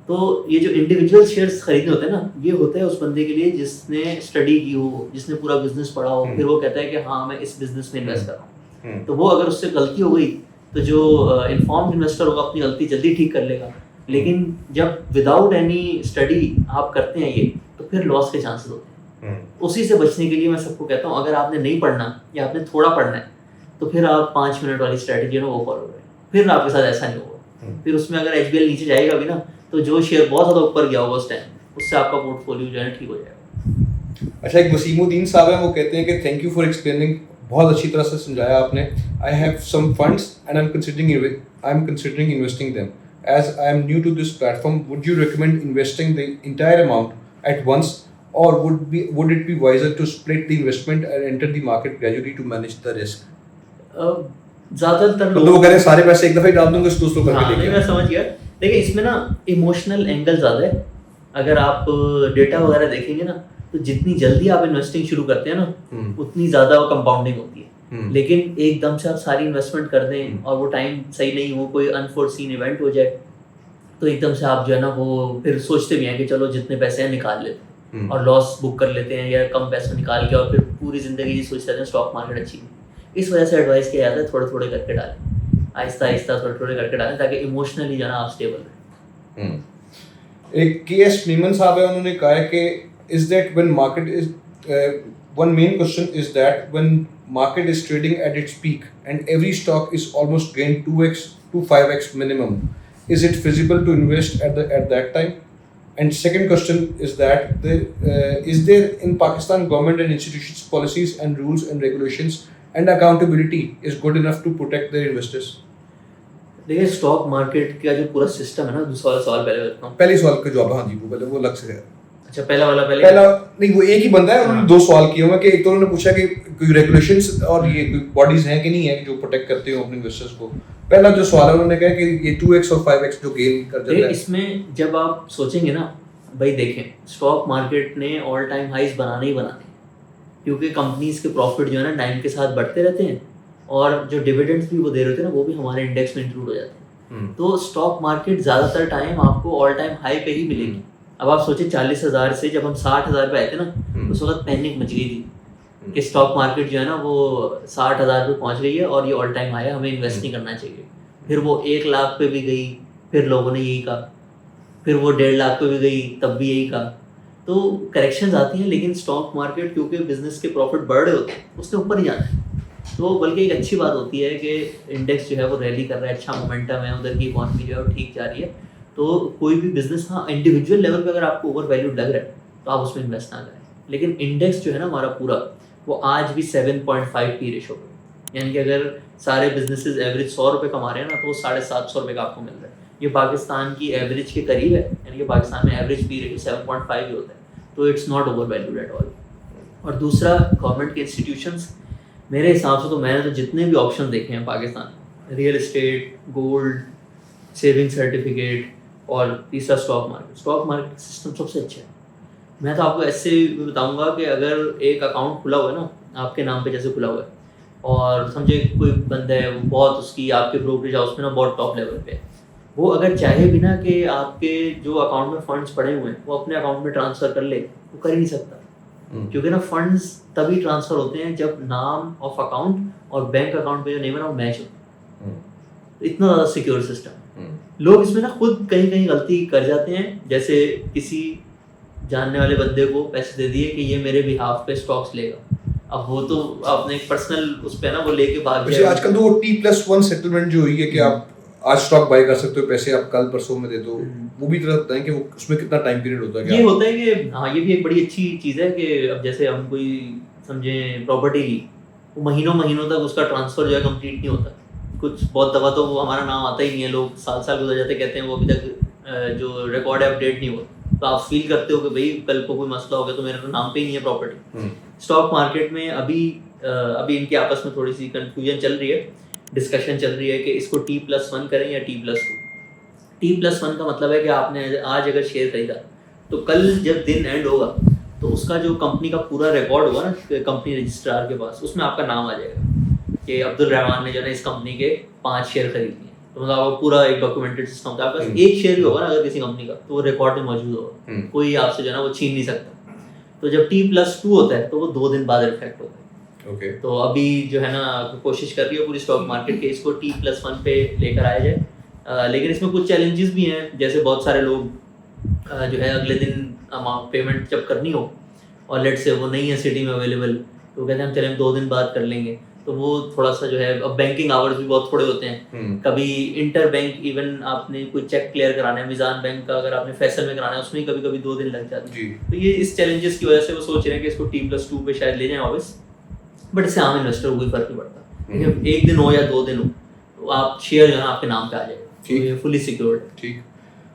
B: तो ये जो इंडिविजुअल शेयर्स खरीदने होते हैं ना, ये होता है उस बंदे के लिए जिसने स्टडी की हो, जिसने पूरा बिजनेस पढ़ा हो, फिर वो कहता है कि हाँ मैं इस बिजनेस में इन्वेस्ट कर रहा हूँ। तो वो अगर उससे गलती हो गई तो जो इन्फॉर्म्ड इन्वेस्टर होगा अपनी गलती जल्दी ठीक कर लेगा, लेकिन जब विदाउट एनी स्टडी आप करते हैं ये तो फिर लॉस के चांसेस होते हैं। उसी से बचने के लिए मैं सबको कहता हूँ, अगर आपने नहीं पढ़ना या आपने थोड़ा पढ़ना है तो फिर आप 5 मिनट वाली स्ट्रैटेजी है ना वो फॉलो करें, फिर आपके साथ ऐसा नहीं होगा। फिर उसमें अगर HBL नीचे जाएगा भी ना तो जो शेयर बहुत ज़्यादा ऊपर गया होगा उस टाइम, उससे आपका पोर्टफोलियो जो है ठीक हो जाएगा।
A: अच्छा, एक वसीमुद्दीन साहब हैं, वो कहते हैं कि थैंक यू फॉर एक्सप्लेनिंग, बहुत अच्छी तरह से समझाया आपने। I have some funds and I am considering investing them as I am new to this platform, would you recommend investing the entire amount at once और would it be wiser to split the investment and enter the market gradually to manage the risk?
B: ज़्यादातर
A: लोग वो कह रहे हैं सारे पैसे एक दफा ही डाल दूंगा दोस्तों करके लेके।
B: मैं समझ गया, देखिए इसमें ना इमोशनल एंगल ज़्यादा है। अगर आप डेटा वगैरह देखेंगे ना तो जितनी जल्दी आप इन्वेस्टिंग शुरू करते हैं ना उतनी ज़्यादा कंपाउंडिंग होती है। लेकिन एकदम से आप सारी इन्वेस्टमेंट कर दें और वो टाइम सही नहीं हो, कोई अनफोर्सीन इवेंट हो जाए, तो एकदम से आप जो है ना वो फिर सोचते भी हैं कि चलो जितने पैसे हैं निकाल लेते हैं और लॉस बुक कर लेते हैं या कम पैसे निकाल के, और फिर पूरी ज़िंदगी ये सोचते रहते हैं स्टॉक मार्केट अच्छी है। इस वजह से एडवाइस किया जाता है थोड़े थोड़े करके डालें, आहिस्ता आहिस्ता थोड़े थोड़े करके डालें ताकि इमोशनली जो है ना आप स्टेबल रहें।
A: एक KS मीमन साहब है, उन्होंने कहा है कि is that when market is one main question is that when market is trading at its peak and every stock is almost gained 2x to 5x minimum, is it feasible to invest at that time? And second question is that is there in Pakistan government and institutions policies and rules and regulations and accountability is good enough to protect their investors?
B: देखिए स्टॉक मार्केट का जो पूरा सिस्टम है ना, दूसरा सवाल पहले करता हूँ।
A: पहले सवाल का जवाब हाँ जी, वो पहले वो अलग से है।
B: अच्छा पहला
A: नहीं, वो एक ही बंदा है, उन्होंने 2 सवाल किए हुए कि एक तो उन्होंने पूछा कि कोई रेगुलेशंस और ये कोई बॉडीज हैं कि नहीं है जो प्रोटेक्ट करते हो अपने इन्वेस्टर्स को। पहला जो सवाल है उन्होंने कहा कि ये 2x और 5x जो गेन कर जाता है,
B: इसमें जब आप सोचेंगे ना भाई, देखें स्टॉक मार्केट ने ऑल टाइम हाइज बनाने ही बनाने, क्योंकि कंपनीज के प्रॉफिट जो है ना टाइम के साथ बढ़ते रहते हैं और जो डिविडेंड्स भी वो दे रहे होते हैं ना वो भी हमारे इंडेक्स में इंक्लूड हो जाते हैं। तो स्टॉक मार्केट ज़्यादातर टाइम आपको ऑल टाइम हाई पे ही मिलेगी। अब आप सोचिए 40,000 से जब हम 60,000 पे आए थे ना, उस वक्त पैनिक मच गई थी कि स्टॉक मार्केट जो है ना वो 60,000 पे पहुंच गई है और ये ऑल टाइम हाई है, हमें इन्वेस्ट नहीं करना चाहिए। फिर वो 1 लाख पे भी गई, फिर लोगों ने यही कहा, फिर वो 1.5 लाख पे भी गई तब भी यही कहा। तो करेक्शंस आती हैं, लेकिन स्टॉक मार्केट क्योंकि बिजनेस के प्रॉफिट बढ़ रहे होते हैं उसने ऊपर ही जाना है। तो बल्कि एक अच्छी बात होती है कि इंडेक्स जो है वो रैली कर रहा है, अच्छा मोमेंटम है, उधर की इकॉनमी जो है वो ठीक जा रही है। तो कोई भी बिजनेस, हाँ इंडिविजुअल लेवल पे अगर आपको ओवर वैल्यू लग रहा है तो आप उसमें इन्वेस्ट ना करें। लेकिन इंडेक्स जो है ना हमारा पूरा, वो आज भी 7.5 पी रेशो पे, यानी कि अगर सारे बिजनेसेस एवरेज 100 रुपये कमा रहे हैं ना, तो वो 750 रुपये का आपको मिल रहा है। ये पाकिस्तान की एवरेज के करीब है, यानी कि पाकिस्तान में एवरेज पी रेशो 7.5 ही होता है। तो it's not over valued at all. और दूसरा, गवर्नमेंट के इंस्टीट्यूशंस, मेरे हिसाब से तो मैंने तो जितने भी ऑप्शन देखे हैं पाकिस्तान में, real estate, gold, saving certificate, और तीसरा स्टॉक मार्केट सिस्टम सबसे अच्छा है। मैं तो आपको ऐसे बताऊंगा कि अगर एक अकाउंट खुला हुआ है ना आपके नाम पे, जैसे खुला हुआ है, और समझे कोई बंदा है वो बहुत, उसकी आपके ब्रोकरेज हाउस में ना बहुत टॉप लेवल पे है, वो अगर चाहे भी ना कि आपके जो अकाउंट में फंड्स पड़े हुए हैं वो अपने अकाउंट में ट्रांसफ़र कर ले, वो कर ही नहीं सकता। क्योंकि ना फंड्स तभी ट्रांसफ़र होते हैं जब नाम ऑफ अकाउंट और बैंक अकाउंट पे जो नेम है ना वो मैच हो। तो इतना ज़्यादा सिक्योर सिस्टम। लोग इसमें ना खुद कहीं कहीं गलती कर जाते हैं, जैसे किसी जानने वाले बंदे को पैसे दे दिए कि ये मेरे बिहाफ पे स्टॉक्स लेगा, अब वो तो अपने पर्सनल उस पे ना वो लेके भाग
A: वैसे
B: जाए।
A: आजकल तो वो T+1 सेटलमेंट जो हुई है कि आप आज स्टॉक बाय कर सकते हो, पैसे आप कल परसों में दे दो, वो भी तरह बताएं कि वो उसमें कितना टाइम पीरियड होता है?
B: ये होता है कि हाँ, ये भी एक बड़ी अच्छी चीज़ है कि अब जैसे हम कोई समझे प्रॉपर्टी ली, वो महीनों महीनों तक उसका ट्रांसफ़र जो है कंप्लीट नहीं होता। कुछ बहुत दफ़ा तो वो हमारा नाम आता ही नहीं है, लोग साल साल गुजर जाते, कहते हैं वो अभी तक जो रिकॉर्ड है अपडेट नहीं हुआ। तो आप फील करते हो कि भाई कल को कोई मसला हो गया तो मेरे तो नाम पे ही नहीं है प्रॉपर्टी। स्टॉक मार्केट में अभी इनके आपस में थोड़ी सी कंफ्यूजन चल रही है, डिस्कशन चल रही है कि इसको T+1 करें या T+2। T+1 का मतलब है कि आपने आज अगर शेयर खरीदा तो कल जब दिन एंड होगा तो उसका जो कंपनी का पूरा रिकॉर्ड होगा ना कंपनी रजिस्ट्रार के पास, उसमें आपका नाम आ जाएगा कि अब्दुल रहमान ने जो है इस कंपनी के 5 शेयर खरीद लिए। तो मतलब आपको पूरा एक डॉक्यूमेंटेड सिस्टम होता है, आपके पास एक शेयर भी होगा ना अगर किसी कंपनी का, तो वो रिकॉर्ड में मौजूद होगा, कोई आपसे जो है ना वो छीन नहीं सकता। तो जब T+2 होता है तो वो 2 दिन बाद रिफ्लेक्ट होता है। तो अभी जो है ना कोशिश कर रही है पूरी स्टॉक मार्केट के इसको T+1 पे लेकर आया जाए। लेकिन इसमें कुछ चैलेंजेस भी हैं, जैसे बहुत सारे लोग जो है अगले दिन अमाउंट पेमेंट जब करनी हो और लेट से वो नहीं है सिटी में अवेलेबल, तो कहते हैं हम चलें हम 2 दिन बाद कर लेंगे। तो वो थोड़ा सा जो है, अब बैंकिंग आवर्स भी बहुत थोड़े होते हैं, कभी इंटर बैंक इवन आपने कोई चेक क्लियर कराना है मिजान बैंक का, अगर आपने फैसल में कराना है उसमें कभी कभी 2 दिन लग जाते हैं। तो ये इस चैलेंजेस की वजह से वो सोच रहे हैं कि इसको T+2 पे शायद ले जाएं वापस, बट इससे आम इन्वेस्टर को कोई फर्क नहीं पड़ता। एक दिन हो या 2 दिन हो, तो आप शेयर जो है आपके नाम पे आ जाएगा, तो ये फुली सिक्योर्ड है।
A: ठीक।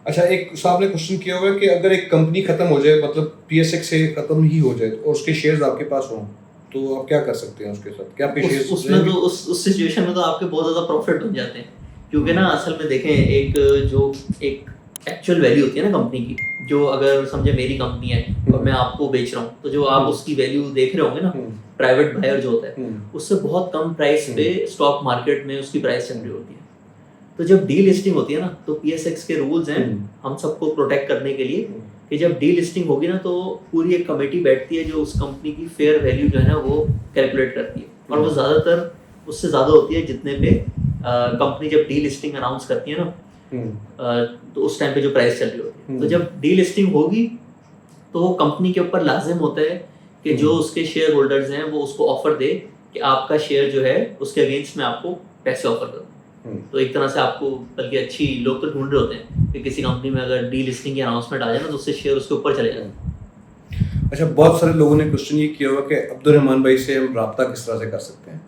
A: अच्छा, एक साहब ने क्वेश्चन किया हुआ है कि अगर एक कंपनी खत्म हो जाए, मतलब PSX से खत्म ही हो जाए और उसके शेयर्स आपके पास हों, तो आप क्या कर सकते हैं उसके साथ? क्या आपके शेयर्स
B: उसमें तो उस सिचुएशन में तो आपके बहुत ज़्यादा प्रॉफिट हो जाते हैं, क्योंकि ना असल में देखें एक एक्चुअल वैल्यू होती है ना कंपनी की, जो अगर समझे मेरी कंपनी है और मैं आपको बेच रहा हूँ, तो जो आप उसकी वैल्यू देख रहे होंगे ना, प्राइवेट बायर जो होता है उससे बहुत कम प्राइस पे स्टॉक मार्केट में उसकी प्राइस चल रही होती है। तो जब डी लिस्टिंग होती है ना, तो PSX के रूल्स हैं हम सबको प्रोटेक्ट करने के लिए कि जब डी लिस्टिंग होगी ना तो पूरी एक कमेटी बैठती है जो उस कंपनी की फेयर वैल्यू जो है ना वो कैलकुलेट करती है, और वो ज़्यादातर उससे ज़्यादा होती है जितने पे कंपनी जब डी लिस्टिंग अनाउंस करती है ना, तो उस टाइम पे जो प्राइस चल रही होती है। तो जब डी लिस्टिंग होगी तो वो कंपनी के ऊपर लाजिम होता है कि जो उसके शेयर होल्डर्स हैं वो उसको ऑफर दे कि आपका शेयर जो है उसके अगेंस्ट में आपको पैसे ऑफर करूँ। तो एक तरह से आपको बल्कि अच्छी लोग तो ढूंढ रहे होते हैं कि किसी कंपनी में अगर डी लिस्टिंग की अनाउंसमेंट आ जाए ना तो उससे शेयर उसके ऊपर चले जाते हैं।
A: अच्छा, बहुत सारे लोगों ने क्वेश्चन ये किया हुआ कि अब्दुल रहमान भाई से हम रब्ता किस तरह से कर सकते हैं,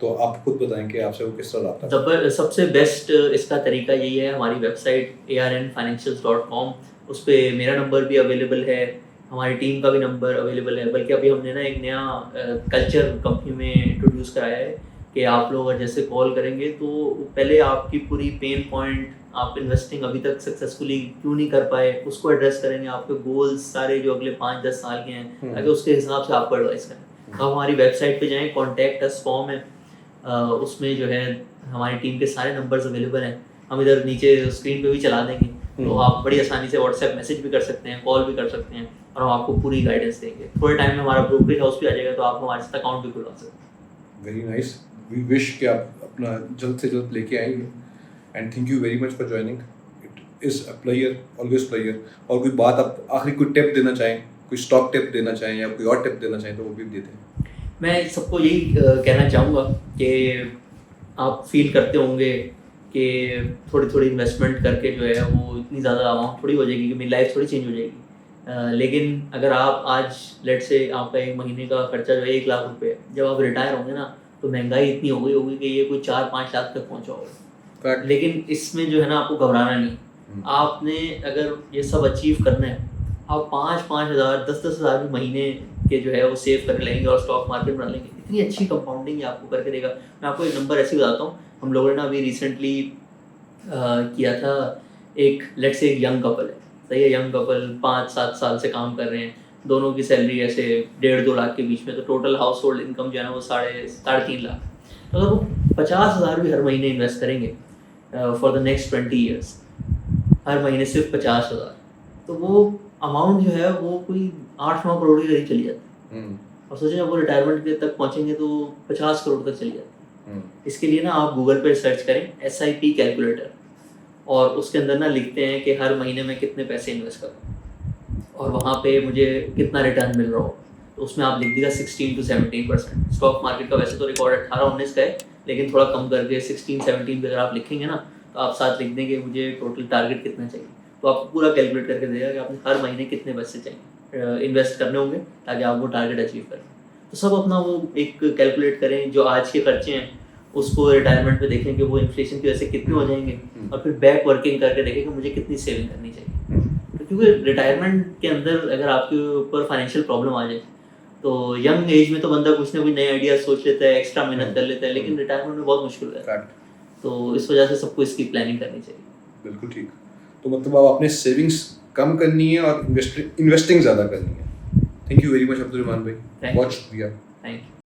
A: तो आप खुद बताएं कि आपसे वो किस तरह रब्ता?
B: सबसे बेस्ट इसका तरीका यही है, हमारी वेबसाइट arnfinancials.com, उस पर मेरा नंबर भी अवेलेबल है, हमारी टीम का भी नंबर अवेलेबल है, बल्कि अभी हमने ना एक नया कल्चर कंपनी में इंट्रोड्यूस कराया है कि आप लोग अगर जैसे कॉल करेंगे तो पहले आपकी पूरी पेन पॉइंट, आप इन्वेस्टिंग अभी तक सक्सेसफुली क्यों नहीं कर पाए उसको एड्रेस करेंगे, आपके गोल्स सारे जो अगले 5-10 साल के हैं ताकि उसके हिसाब से आपको एडवाइस करें। तो हमारी वेबसाइट पे जाएं, कॉन्टैक्ट अस फॉर्म है, उसमें जो है हमारी टीम के सारे नंबर्स अवेलेबल हैं, हम इधर नीचे स्क्रीन पे भी चला देंगे, तो आप बड़ी आसानी से व्हाट्सएप मैसेज भी कर सकते हैं, कॉल भी कर सकते हैं, और हम आपको पूरी गाइडेंस देंगे। थोड़े टाइम में हमारा ब्रोकरेज हाउस भी आ जाएगा, तो आप हमारे साथ अकाउंट भी खुलवा सकते हैं।
A: वेरी नाइस, वी विश कि आप अपना जल्द से जल्द लेके आएंगे, and thank you very much for joining. It is a player, always player. और कोई बात आप आखिरी कोई टिप देना चाहें कोई स्टॉक टिप देना चाहें या कोई और टिप देना चाहें तो वो भी देते हैं।
B: मैं सबको यही कहना चाहूँगा कि आप फील करते होंगे कि थोड़ी थोड़ी इन्वेस्टमेंट करके जो है वो इतनी ज़्यादा अमाउंट थोड़ी हो जाएगी कि मेरी लाइफ थोड़ी चेंज हो जाएगी। लेकिन अगर आप आज लेट से आपका एक महीने का खर्चा जो है 1 लाख रुपये है, जब आप रिटायर होंगे ना तो महंगाई इतनी हो गई होगी कि ये कोई 4-5 लाख तक पहुँचा होगा।
A: Fact.
B: लेकिन इसमें जो है ना आपको घबराना नहीं। आपने अगर ये सब अचीव करना है, आप 5-5 हज़ार 10-10 हज़ार भी महीने के जो है वो सेव कर लेंगे और स्टॉक मार्केट बना लेंगे, इतनी अच्छी कंपाउंडिंग आपको करके देगा। मैं आपको एक नंबर ऐसे बताता हूँ, हम लोगों ने ना अभी रिसेंटली किया था, एक लेट्स से एक यंग कपल है, सही है, यंग कपल 5-7 साल से काम कर रहे हैं, दोनों की सैलरी ऐसे 1.5-2 लाख के बीच में, तो टोटल हाउस होल्ड इनकम जो है ना वो 3.5 लाख। तो अगर वो 50,000 भी हर महीने इन्वेस्ट करेंगे फॉर द नेक्स्ट 20 ईयर्स, हर महीने सिर्फ 50,000, तो वो अमाउंट जो है वो कोई 8-9 करोड़ के करीब चली जाती है। और सोचें जब वो रिटायरमेंट के तक पहुंचेंगे तो 50 करोड़ तक चली जाती है। इसके लिए ना आप गूगल पे सर्च करें SIP कैलकुलेटर, और उसके अंदर ना लिखते हैं कि हर महीने में कितने पैसे इन्वेस्ट करूँ और वहाँ पे मुझे कितना रिटर्न मिल रहा हो, तो उसमें आप लिख दीजिएगा 16 to 17%। स्टॉक मार्केट का वैसे तो रिकॉर्ड 18-19 का है, लेकिन थोड़ा कम करके 16-17 पे अगर आप लिखेंगे ना तो आप साथ लिख देंगे मुझे टोटल टारगेट कितना चाहिए, तो आपको पूरा कैलकुलेट करके देगा कि आपने हर महीने कितने पैसे चाहिए इन्वेस्ट करने होंगे ताकि आप वो टारगेट अचीव करें। तो सब अपना वो एक कैलकुलेट करें, जो आज के खर्चे हैं उसको रिटायरमेंट पे देखें कि वो इन्फ्लेशन की वजह से कितने हो जाएंगे, और फिर बैक वर्किंग करके देखें कि मुझे कितनी सेविंग करनी चाहिए। तो क्योंकि रिटायरमेंट के अंदर अगर आपके ऊपर फाइनेंशियल प्रॉब्लम आ जाए तो यंग एज में तो बंदा कुछ ना कुछ नए आइडिया सोच लेता है, एक्स्ट्रा मेहनत कर लेता है, लेकिन रिटायरमेंट में बहुत मुश्किल होता है। तो इस वजह से सबको इसकी प्लानिंग करनी चाहिए।
A: बिल्कुल ठीक। तो मतलब आप अपने सेविंग्स कम करनी है और इन्वेस्टिंग ज़्यादा करनी है। Thank you very much Abdul Rahman भाई, बहुत शुक्रिया।
B: Thank you.